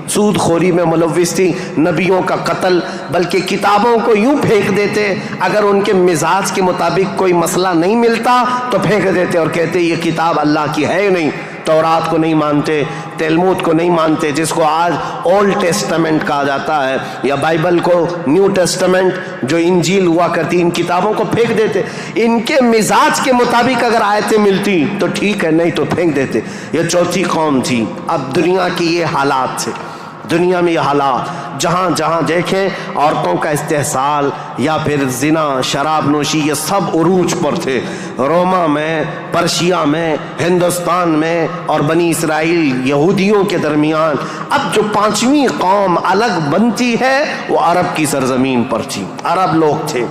سود خوری میں ملوث تھی، نبیوں کا قتل، بلکہ کتابوں کو یوں پھینک دیتے، اگر ان کے مزاج کے مطابق کوئی مسئلہ نہیں ملتا تو پھینک دیتے اور کہتے یہ کتاب اللہ کی ہے ہی نہیں۔ تورات کو نہیں مانتے، تلمود کو نہیں مانتے، جس کو آج اولڈ ٹیسٹمنٹ کہا جاتا ہے، یا بائبل کو نیو ٹیسٹمنٹ جو انجیل ہوا کرتی، ان کتابوں کو پھینک دیتے۔ ان کے مزاج کے مطابق اگر آیتیں ملتی تو ٹھیک ہے، نہیں تو پھینک دیتے۔ یہ چوتھی قوم تھی۔ اب دنیا کی یہ حالات تھے، دنیا میں یہ حالات، جہاں جہاں دیکھیں عورتوں کا استحصال یا پھر زنا، شراب نوشی، یہ سب عروج پر تھے۔ روما میں، پرشیا میں، ہندوستان میں، اور بنی اسرائیل یہودیوں کے درمیان اب جو 5ویں قوم الگ بنتی ہے وہ عرب کی سرزمین پر تھی، عرب لوگ تھے،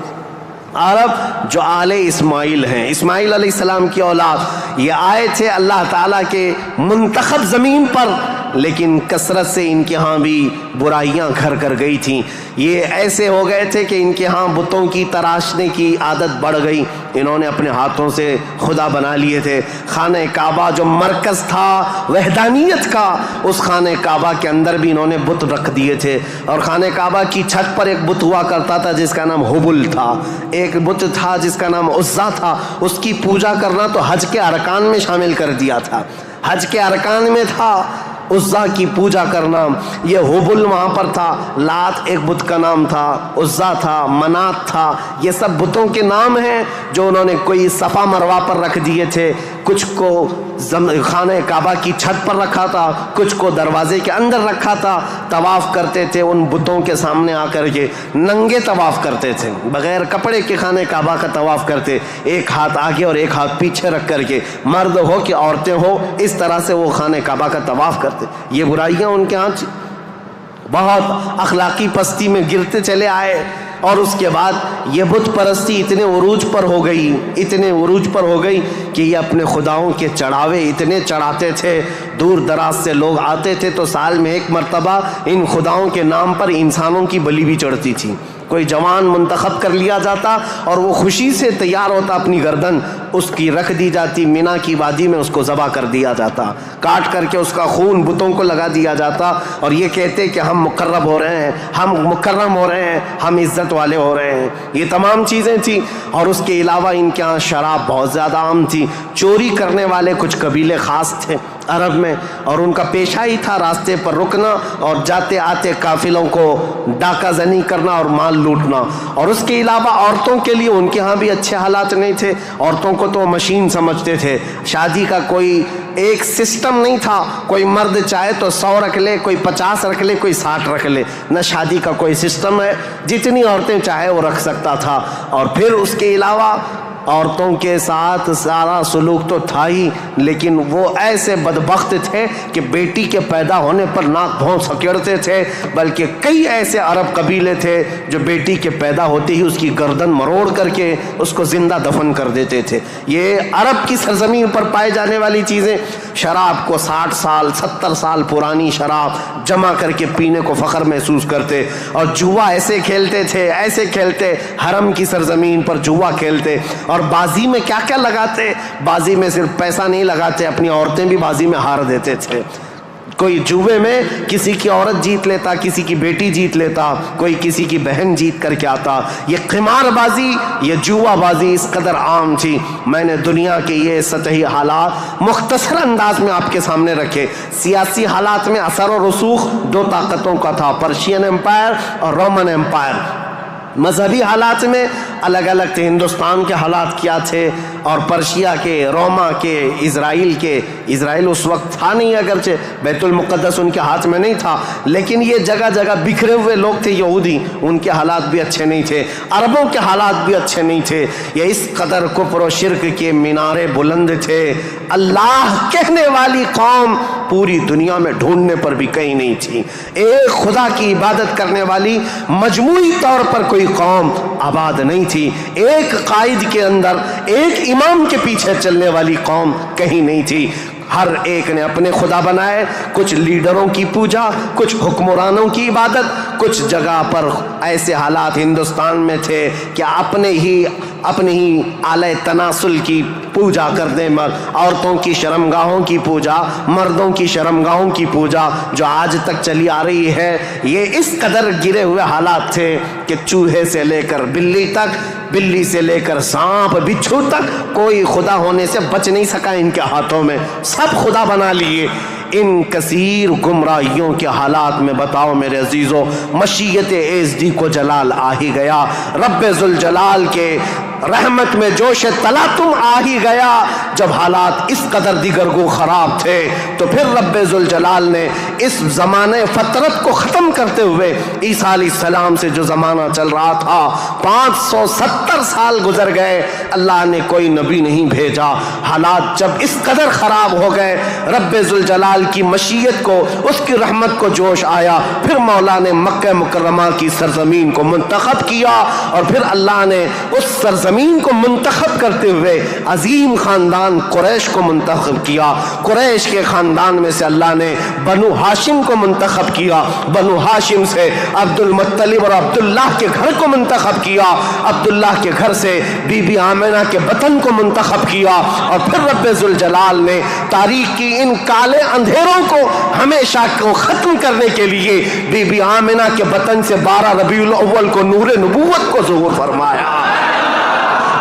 عرب جو آل اسماعیل ہیں، اسماعیل علیہ السلام کی اولاد، یہ آئے تھے اللہ تعالیٰ کے منتخب زمین پر، لیکن کثرت سے ان کے ہاں بھی برائیاں گھر کر گئی تھیں۔ یہ ایسے ہو گئے تھے کہ ان کے ہاں بتوں کی تراشنے کی عادت بڑھ گئی، انہوں نے اپنے ہاتھوں سے خدا بنا لیے تھے۔ خانہ کعبہ جو مرکز تھا وحدانیت کا، اس خانہ کعبہ کے اندر بھی انہوں نے بت رکھ دیے تھے، اور خانہ کعبہ کی چھت پر ایک بت ہوا کرتا تھا جس کا نام حبل تھا، ایک بت تھا جس کا نام عزا تھا، اس کی پوجا کرنا تو حج کے ارکان میں شامل کر دیا تھا، حج کے ارکان میں تھا۔ عزا کی پوجا کرنا. یہ حبل وہاں پر تھا, لات ایک بت کا نام تھا, عزا تھا, منات تھا, یہ سب بتوں کے نام ہیں جو انہوں نے کوئی صفا مروا پر رکھ دیے تھے, کچھ کو خانہ کعبہ کی چھت پر رکھا تھا, کچھ کو دروازے کے اندر رکھا تھا. طواف کرتے تھے ان بتوں کے سامنے آ کر کے, ننگے طواف کرتے تھے, بغیر کپڑے کے خانہ کعبہ کا طواف کرتے, ایک ہاتھ آگے اور ایک ہاتھ پیچھے رکھ کر کے, مرد ہو کہ عورتیں ہو اس طرح سے وہ خانہ کعبہ کا طواف کرتے. یہ برائیاں ان کے ہاں بہت اخلاقی پستی میں گرتے چلے آئے, اور اس کے بعد یہ بت پرستی اتنے عروج پر ہو گئی کہ یہ اپنے خداؤں کے چڑھاوے اتنے چڑھاتے تھے. دور دراز سے لوگ آتے تھے تو سال میں ایک مرتبہ ان خداؤں کے نام پر انسانوں کی بلی بھی چڑھتی تھی. کوئی جوان منتخب کر لیا جاتا اور وہ خوشی سے تیار ہوتا, اپنی گردن اس کی رکھ دی جاتی, مینا کی وادی میں اس کو ذبح کر دیا جاتا, کاٹ کر کے اس کا خون بتوں کو لگا دیا جاتا, اور یہ کہتے کہ ہم مقرب ہو رہے ہیں, ہم مکرم ہو رہے ہیں, ہم عزت والے ہو رہے ہیں. یہ تمام چیزیں تھیں. اور اس کے علاوہ ان کے ہاں شراب بہت زیادہ عام تھی. چوری کرنے والے کچھ قبیلے خاص تھے عرب میں, اور ان کا پیشہ ہی تھا راستے پر رکنا اور جاتے آتے قافلوں کو ڈاکہ زنی کرنا اور مال لوٹنا. اور اس کے علاوہ عورتوں کے لیے ان کے ہاں بھی اچھے حالات نہیں تھے. عورتوں کو تو مشین سمجھتے تھے, شادی کا کوئی ایک سسٹم نہیں تھا. کوئی مرد چاہے تو 100 رکھ لے, کوئی 50 رکھ لے, کوئی 60 رکھ لے, نہ شادی کا کوئی سسٹم ہے, جتنی عورتیں چاہے وہ رکھ سکتا تھا. اور پھر اس کے علاوہ عورتوں کے ساتھ سارا سلوک تو تھا ہی, لیکن وہ ایسے بدبخت تھے کہ بیٹی کے پیدا ہونے پر ناک بھون سکیڑتے تھے. بلکہ کئی ایسے عرب قبیلے تھے جو بیٹی کے پیدا ہوتے ہی اس کی گردن مروڑ کر کے اس کو زندہ دفن کر دیتے تھے. یہ عرب کی سرزمین پر پائے جانے والی چیزیں. شراب کو 60 سال 70 سال پرانی شراب جمع کر کے پینے کو فخر محسوس کرتے, اور جوا ایسے کھیلتے حرم کی سرزمین پر جوا کھیلتے. اور بازی میں کیا کیا لگاتے, بازی میں صرف پیسہ نہیں لگاتے, اپنی عورتیں بھی بازی میں ہار دیتے تھے. کوئی جوے میں کسی کی عورت جیت لیتا, کسی کی بیٹی جیت لیتا, کوئی کسی کی بہن جیت کر کے آتا. یہ قمار بازی, یہ جوا بازی اس قدر عام تھی. میں نے دنیا کے یہ سطحی حالات مختصر انداز میں آپ کے سامنے رکھے. سیاسی حالات میں اثر و رسوخ 2 طاقتوں کا تھا, پرشین امپائر اور رومن امپائر. مذہبی حالات میں الگ الگ تھے. ہندوستان کے حالات کیا تھے, اور پرشیا کے, روما کے, اسرائیل اس وقت تھا نہیں, اگرچہ بیت المقدس ان کے ہاتھ میں نہیں تھا, لیکن یہ جگہ جگہ بکھرے ہوئے لوگ تھے یہودی, ان کے حالات بھی اچھے نہیں تھے, عربوں کے حالات بھی اچھے نہیں تھے. یہ اس قدر کفر و شرک کے مینارے بلند تھے, اللہ کہنے والی قوم پوری دنیا میں ڈھونڈنے پر بھی کہیں نہیں تھی. ایک خدا کی عبادت کرنے والی مجموعی طور پر کوئی قوم آباد نہیں تھی. ایک قائد کے اندر, ایک امام کے پیچھے چلنے والی قوم کہیں نہیں تھی. ہر ایک نے اپنے خدا بنائے, کچھ لیڈروں کی پوجا, کچھ حکمرانوں کی عبادت. کچھ جگہ پر ایسے حالات ہندوستان میں تھے کہ اپنے ہی آلہ تناسل کی پوجا کر دیں, عورتوں کی شرمگاہوں کی پوجا, مردوں کی شرمگاہوں کی پوجا جو آج تک چلی آ رہی ہے. یہ اس قدر گرے ہوئے حالات تھے کہ چوہے سے لے کر بلی تک, بلی سے لے کر سانپ بچھو تک, کوئی خدا ہونے سے بچ نہیں سکا ان کے ہاتھوں میں, سب خدا بنا لیے. ان کثیر گمراہیوں کے حالات میں بتاؤ میرے عزیزو, مشیت ایزدی کو جلال آ ہی گیا, رب ذوالجلال کے رحمت میں جوش تلاطم آ ہی گیا. جب حالات اس قدر دیگرگو خراب تھے تو پھر رب ذوالجلال نے اس زمانے فطرت کو ختم کرتے ہوئے عیسیٰ علیہ السلام سے جو زمانہ چل رہا تھا 570 سال گزر گئے, اللہ نے کوئی نبی نہیں بھیجا. حالات جب اس قدر خراب ہو گئے, رب ذوالجلال کی مشیت کو, اس کی رحمت کو جوش آیا, پھر مولا نے مکہ مکرمہ کی سرزمین کو منتخب کیا, اور پھر اللہ نے اس سرزمین کو منتخب کرتے ہوئے عظیم خاندان قریش کو منتخب کیا. قریش کے خاندان میں سے اللہ نے بنو ہاشم کو منتخب کیا, بنو ہاشم سے عبد المطلب اور عبداللہ کے گھر کو منتخب کیا, عبداللہ کے گھر سے بی بی آمنہ کے بطن کو منتخب کیا, اور پھر رب ذوالجلال نے تاریخ کی ان کالے اندھیروں کو ہمیشہ کو ختم کرنے کے لیے بی بی آمنہ کے بطن سے 12 ربیع الاول کو نور نبوت کو ظہور فرمایا.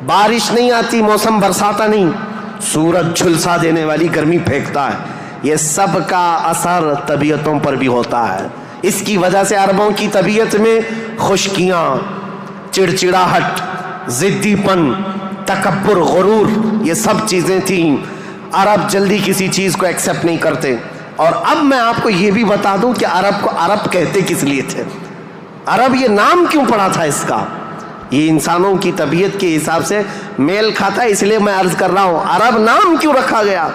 بارش نہیں آتی، موسم برساتا نہیں، سورج جھلسا دینے والی گرمی پھینکتا ہے، یہ سب کا اثر طبیعتوں پر بھی ہوتا ہے۔ اس کی وجہ سے عربوں کی طبیعت میں خشکیاں، چڑچڑاہٹ، ضدی پن، تکبر، غرور، یہ سب چیزیں تھیں۔ عرب جلدی کسی چیز کو ایکسیپٹ نہیں کرتے۔ اور اب میں آپ کو یہ بھی بتا دوں کہ عرب کو عرب کہتے کس لیے تھے، عرب یہ نام کیوں پڑا تھا اس کا، یہ انسانوں کی طبیعت کے حساب سے میل کھاتا ہے، اس لیے میں عرض کر رہا ہوں عرب نام کیوں رکھا گیا۔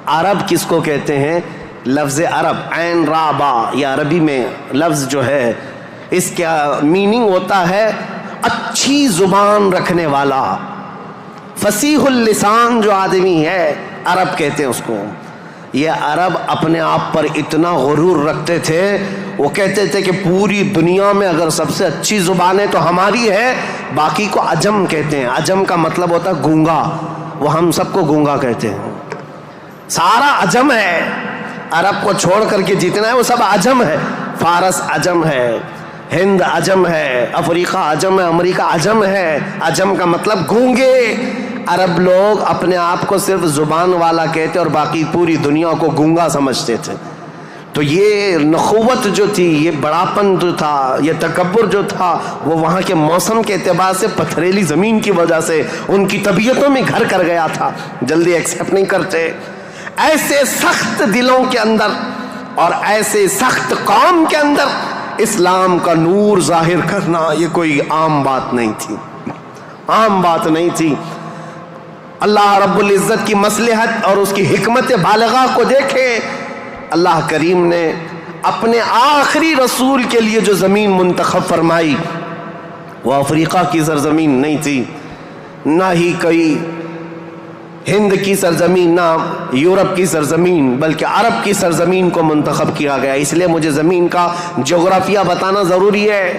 عرب کس کو کہتے ہیں؟ لفظ عرب عین را با، یہ عربی میں لفظ جو ہے اس کا میننگ ہوتا ہے اچھی زبان رکھنے والا، فصیح اللسان جو آدمی ہے عرب کہتے ہیں اس کو۔ یہ عرب اپنے آپ پر اتنا غرور رکھتے تھے، وہ کہتے تھے کہ پوری دنیا میں اگر سب سے اچھی زبان ہے تو ہماری ہے، باقی کو عجم کہتے ہیں۔ عجم کا مطلب ہوتا ہے گونگا، وہ ہم سب کو گونگا کہتے ہیں، سارا عجم ہے، عرب کو چھوڑ کر کے جتنا ہے وہ سب عجم ہے۔ فارس عجم ہے، ہند عجم ہے، افریقہ عجم ہے، امریکہ عجم ہے۔ عجم کا مطلب گونگے۔ عرب لوگ اپنے آپ کو صرف زبان والا کہتے اور باقی پوری دنیا کو گونگا سمجھتے تھے۔ تو یہ نخوت جو تھی، یہ بڑاپن جو تھا، یہ تکبر جو تھا، وہ وہاں کے موسم کے اعتبار سے پتھریلی زمین کی وجہ سے ان کی طبیعتوں میں گھر کر گیا تھا، جلدی ایکسیپٹ نہیں کرتے۔ ایسے سخت دلوں کے اندر اور ایسے سخت قوم کے اندر اسلام کا نور ظاہر کرنا یہ کوئی عام بات نہیں تھی، عام بات نہیں تھی۔ اللہ رب العزت کی مصلحت اور اس کی حکمت بالغہ کو دیکھے، اللہ کریم نے اپنے آخری رسول کے لیے جو زمین منتخب فرمائی وہ افریقہ کی سرزمین نہیں تھی، نہ ہی کوئی ہند کی سرزمین، نہ یورپ کی سرزمین، بلکہ عرب کی سرزمین کو منتخب کیا گیا۔ اس لیے مجھے زمین کا جغرافیہ بتانا ضروری ہے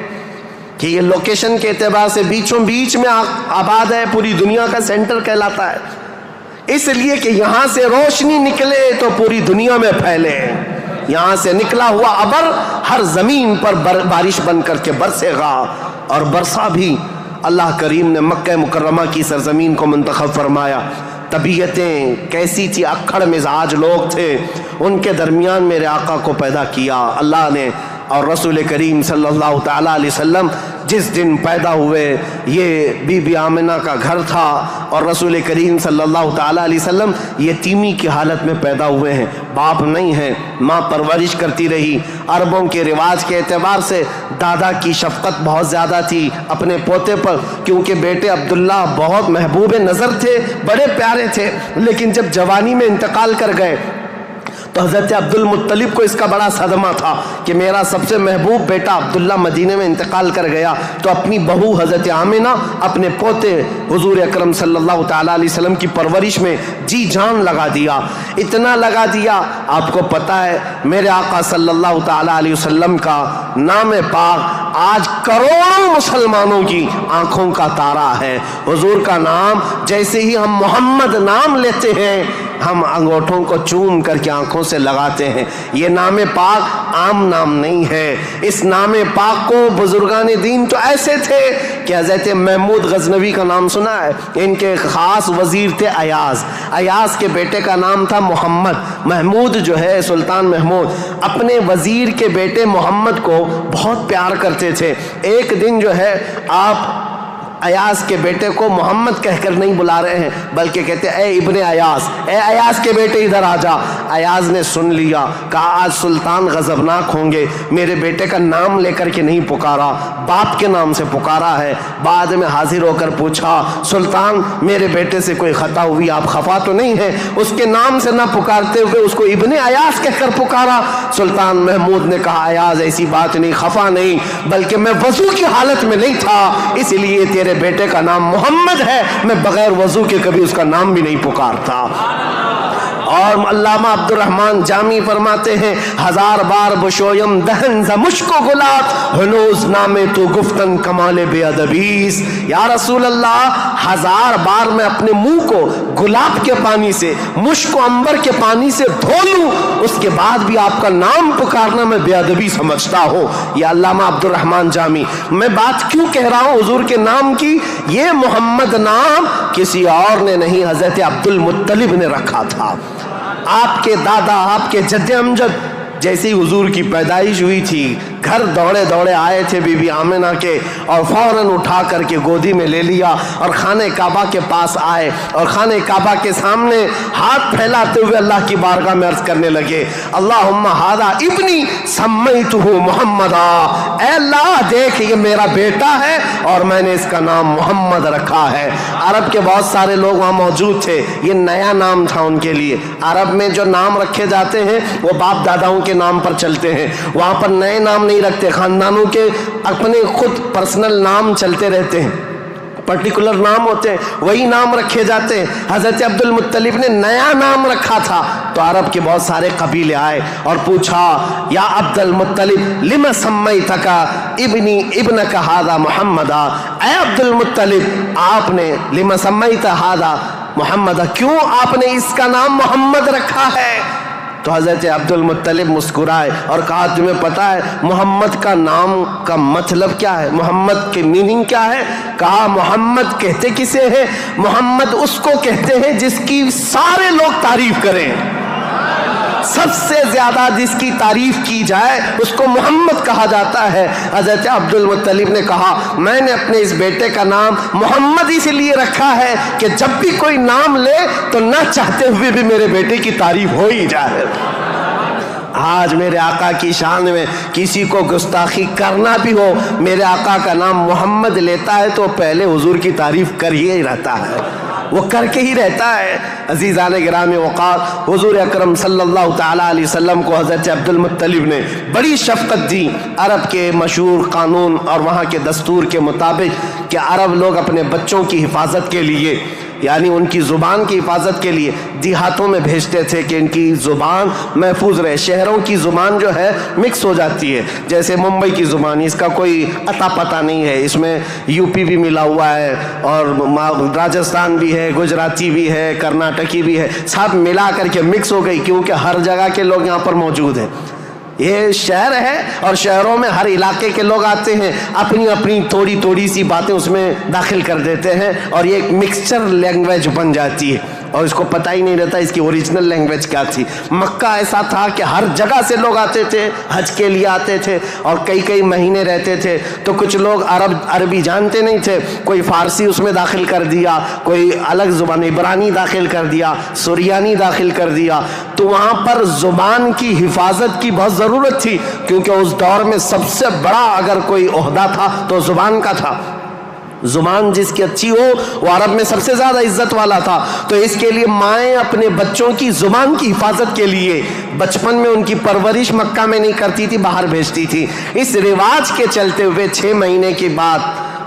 کہ یہ لوکیشن کے اعتبار سے بیچوں بیچ میں آباد ہے، پوری دنیا کا سینٹر کہلاتا ہے، اس لیے کہ یہاں سے روشنی نکلے تو پوری دنیا میں پھیلے، یہاں سے نکلا ہوا ابر ہر زمین پر بارش بن کر کے برسے گا، اور برسا بھی۔ اللہ کریم نے مکہ مکرمہ کی سرزمین کو منتخب فرمایا۔ طبیعتیں کیسی تھی، اکھڑ مزاج لوگ تھے، ان کے درمیان میرے آقا کو پیدا کیا اللہ نے، اور رسول کریم صلی اللہ تعالیٰ علیہ وسلم جس دن پیدا ہوئے یہ بی بی آمنہ کا گھر تھا، اور رسول کریم صلی اللہ تعالیٰ علیہ وسلم یتیمی کی حالت میں پیدا ہوئے ہیں، باپ نہیں ہیں، ماں پرورش کرتی رہی۔ عربوں کے رواج کے اعتبار سے دادا کی شفقت بہت زیادہ تھی اپنے پوتے پر، کیونکہ بیٹے عبداللہ بہت محبوب نظر تھے، بڑے پیارے تھے، لیکن جب جوانی میں انتقال کر گئے تو حضرت عبد المطلب کو اس کا بڑا صدمہ تھا کہ میرا سب سے محبوب بیٹا عبداللہ مدینے میں انتقال کر گیا، تو اپنی بہو حضرت آمنہ اپنے پوتے حضور اکرم صلی اللہ تعالیٰ علیہ وسلم کی پرورش میں جی جان لگا دیا، اتنا لگا دیا۔ آپ کو پتہ ہے میرے آقا صلی اللہ تعالیٰ علیہ وسلم کا نام پاک آج کروڑوں مسلمانوں کی آنکھوں کا تارا ہے۔ حضور کا نام جیسے ہی ہم محمد نام لیتے ہیں، ہم انگوٹھوں کو چوم کر کے آنکھوں سے لگاتے ہیں۔ یہ نام پاک عام نام نہیں ہے، اس نام پاک کو بزرگان دین تو ایسے تھے کہ حضرت محمود غزنوی کا نام سنا ہے، ان کے خاص وزیر تھے ایاز، ایاز کے بیٹے کا نام تھا محمد۔ محمود جو ہے سلطان محمود اپنے وزیر کے بیٹے محمد کو بہت پیار کرتے تھے۔ ایک دن جو ہے آپ ایاز کے بیٹے کو محمد کہہ کر نہیں بلا رہے ہیں، بلکہ کہتے اے ابن ایاز، اے ایاز کے بیٹے ادھر آ جا۔ ایاز نے سن لیا، کہا آج سلطان غضبناک ہوں گے، میرے بیٹے کا نام لے کر کے نہیں پکارا، باپ کے نام سے پکارا ہے۔ بعد میں حاضر ہو کر پوچھا سلطان میرے بیٹے سے کوئی خطا ہوئی، آپ خفا تو نہیں ہیں؟ اس کے نام سے نہ پکارتے ہوئے اس کو ابن ایاز کہہ کر پکارا۔ سلطان محمود نے کہا ایاز ایسی بات نہیں، خفا نہیں، بلکہ میں وضو کی حالت میں نہیں تھا، اس لیے تیرے بیٹے کا نام محمد ہے، میں بغیر وضو کے کبھی اس کا نام بھی نہیں پکارتا۔ اور علامہ عبدالرحمن جامی فرماتے ہیں 1000 بار بشویم دہن ز مشک و گلاب ہنوز نامے تو گفتن کمال بے ادبیس. یا رسول اللہ 1000 بار میں اپنے منہ کو گلاب کے پانی سے مشک و عنبر کے پانی سے دھو لوں اس کے بعد بھی آپ کا نام پکارنا میں بے ادبی سمجھتا ہوں. یہ علامہ عبدالرحمن جامی. میں بات کیوں کہہ رہا ہوں حضور کے نام کی؟ یہ محمد نام کسی اور نے نہیں حضرت عبد المطلب نے رکھا تھا. آپ کے دادا آپ کے جد امجد جیسے ہی حضور کی پیدائش ہوئی تھی گھر دوڑے دوڑے آئے تھے بی بی آمنہ کے اور فوراً اٹھا کر کے گودی میں لے لیا اور خانہ کعبہ کے پاس آئے اور خانہ کعبہ کے سامنے ہاتھ پھیلاتے ہوئے اللہ کی بارگاہ میں عرض کرنے لگے اللہم ھذا ابنی سمیتہ محمدا. اے اللہ دیکھ یہ میرا بیٹا ہے اور میں نے اس کا نام محمد رکھا ہے. عرب کے بہت سارے لوگ وہاں موجود تھے. یہ نیا نام تھا ان کے لیے. عرب میں جو نام رکھے جاتے ہیں وہ باپ داداؤں کے نام پر چلتے ہیں. وہاں پر نئے نام نہیں رکھتے. خاندانوں کے اپنے خود پرسنل نام چلتے رہتے ہیں. پرٹیکولر نام ہوتے ہیں وہی نام رکھے جاتے ہیں. حضرت عبد المطلب نے نیا نام رکھا تھا تو عرب کے بہت سارے قبیلے آئے اور پوچھا یا عبد المطلب لم سمیتک ابنی ابنک ھذا محمدا. اے عبد المطلب آپ نے لم سمیت ھذا محمدا کیوں آپ نے اس کا نام محمد رکھا ہے؟ تو حضرت عبد المطلب مسکرائے اور کہا تمہیں پتا ہے محمد کا نام کا مطلب کیا ہے؟ محمد کے میننگ کیا ہے؟ کہا محمد کہتے کسے ہیں؟ محمد اس کو کہتے ہیں جس کی سارے لوگ تعریف کریں. سب سے زیادہ جس کی تعریف کی جائے اس کو محمد کہا جاتا ہے. حضرت عبد المطلب نے کہا میں نے اپنے اس بیٹے کا نام محمد اس لیے رکھا ہے کہ جب بھی کوئی نام لے تو نہ چاہتے ہوئے بھی میرے بیٹے کی تعریف ہو ہی جائے. آج میرے آقا کی شان میں کسی کو گستاخی کرنا بھی ہو میرے آقا کا نام محمد لیتا ہے تو پہلے حضور کی تعریف کر ہی رہتا ہے. وہ کر کے ہی رہتا ہے. عزیزان گرامی وقار حضور اکرم صلی اللہ تعالیٰ علیہ وسلم کو حضرت عبد المطلب نے بڑی شفقت دی. عرب کے مشہور قانون اور وہاں کے دستور کے مطابق کہ عرب لوگ اپنے بچوں کی حفاظت کے لیے یعنی ان کی زبان کی حفاظت کے لیے دیہاتوں میں بھیجتے تھے کہ ان کی زبان محفوظ رہے. شہروں کی زبان جو ہے مکس ہو جاتی ہے. جیسے ممبئی کی زبان اس کا کوئی اتا پتہ نہیں ہے. اس میں یو پی بھی ملا ہوا ہے اور راجستھان بھی ہے گجراتی بھی ہے کرناٹکی بھی ہے. سب ملا کر کے مکس ہو گئی کیونکہ ہر جگہ کے لوگ یہاں پر موجود ہیں. یہ شہر ہے اور شہروں میں ہر علاقے کے لوگ آتے ہیں اپنی اپنی تھوڑی تھوڑی سی باتیں اس میں داخل کر دیتے ہیں اور یہ ایک مکسچر لینگویج بن جاتی ہے اور اس کو پتہ ہی نہیں رہتا اس کی اوریجنل لینگویج کیا تھی. مکہ ایسا تھا کہ ہر جگہ سے لوگ آتے تھے حج کے لیے آتے تھے اور کئی کئی مہینے رہتے تھے. تو کچھ لوگ عربی جانتے نہیں تھے. کوئی فارسی اس میں داخل کر دیا کوئی الگ زبان عبرانی داخل کر دیا سریانی داخل کر دیا. تو وہاں پر زبان کی حفاظت کی بہت ضرورت تھی کیونکہ اس دور میں سب سے بڑا اگر کوئی عہدہ تھا تو زبان کا تھا. زبان جس کی اچھی ہو وہ عرب میں سب سے زیادہ عزت والا تھا. تو اس کے لیے مائیں اپنے بچوں کی زبان کی حفاظت کے لیے بچپن میں ان کی پرورش مکہ میں نہیں کرتی تھی باہر بھیجتی تھی. اس رواج کے چلتے ہوئے 6 مہینے کے بعد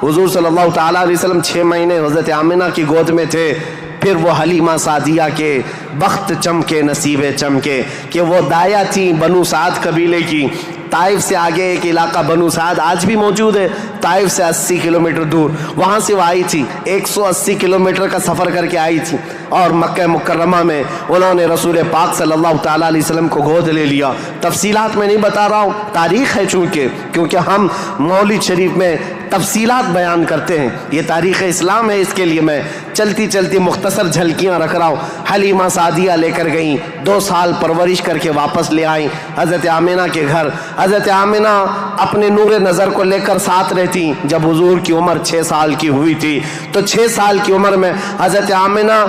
حضور صلی اللہ تعالیٰ علیہ وسلم 6 مہینے حضرت آمنہ کی گود میں تھے. پھر وہ حلیمہ سعدیہ کے بخت چمکے نصیبے چمکے کہ وہ دایا تھیں بنو سعد قبیلے کی. طائف سے آگے ایک علاقہ بنو سعد آج بھی موجود ہے. طائف سے 80 کلومیٹر دور وہاں سے وہ آئی تھی. 180 کلومیٹر کا سفر کر کے آئی تھی اور مکہ مکرمہ میں انہوں نے رسول پاک صلی اللہ تعالیٰ علیہ وسلم کو گود لے لیا. تفصیلات میں نہیں بتا رہا ہوں تاریخ ہے کیونکہ ہم مولد شریف میں تفصیلات بیان کرتے ہیں. یہ تاریخ اسلام ہے اس کے لیے میں چلتی چلتی مختصر جھلکیاں رکھ رہا ہوں. حلیمہ سعدیہ لے کر گئیں 2 سال پرورش کر کے واپس لے آئیں حضرت آمنہ کے گھر. حضرت آمنہ اپنے نور نظر کو لے کر ساتھ رہتی. جب حضور کی عمر 6 سال کی ہوئی تھی تو 6 سال کی عمر میں حضرت آمنہ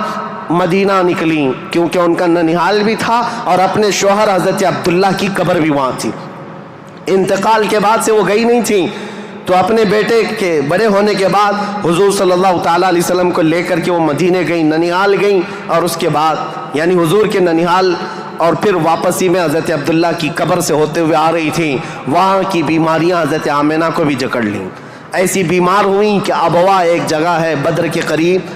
مدینہ نکلیں کیونکہ ان کا ننیحال بھی تھا اور اپنے شوہر حضرت عبداللہ کی قبر بھی وہاں تھی. انتقال کے بعد سے وہ گئی نہیں تھیں. تو اپنے بیٹے کے بڑے ہونے کے بعد حضور صلی اللہ تعالیٰ علیہ وسلم کو لے کر کے وہ مدینے گئیں ننیحال گئیں اور اس کے بعد یعنی حضور کے ننیحال اور پھر واپسی میں حضرت عبداللہ کی قبر سے ہوتے ہوئے آ رہی تھیں. وہاں کی بیماریاں حضرت آمنہ کو بھی جکڑ لیں. ایسی بیمار ہوئیں کہ ابوا ایک جگہ ہے بدر کے قریب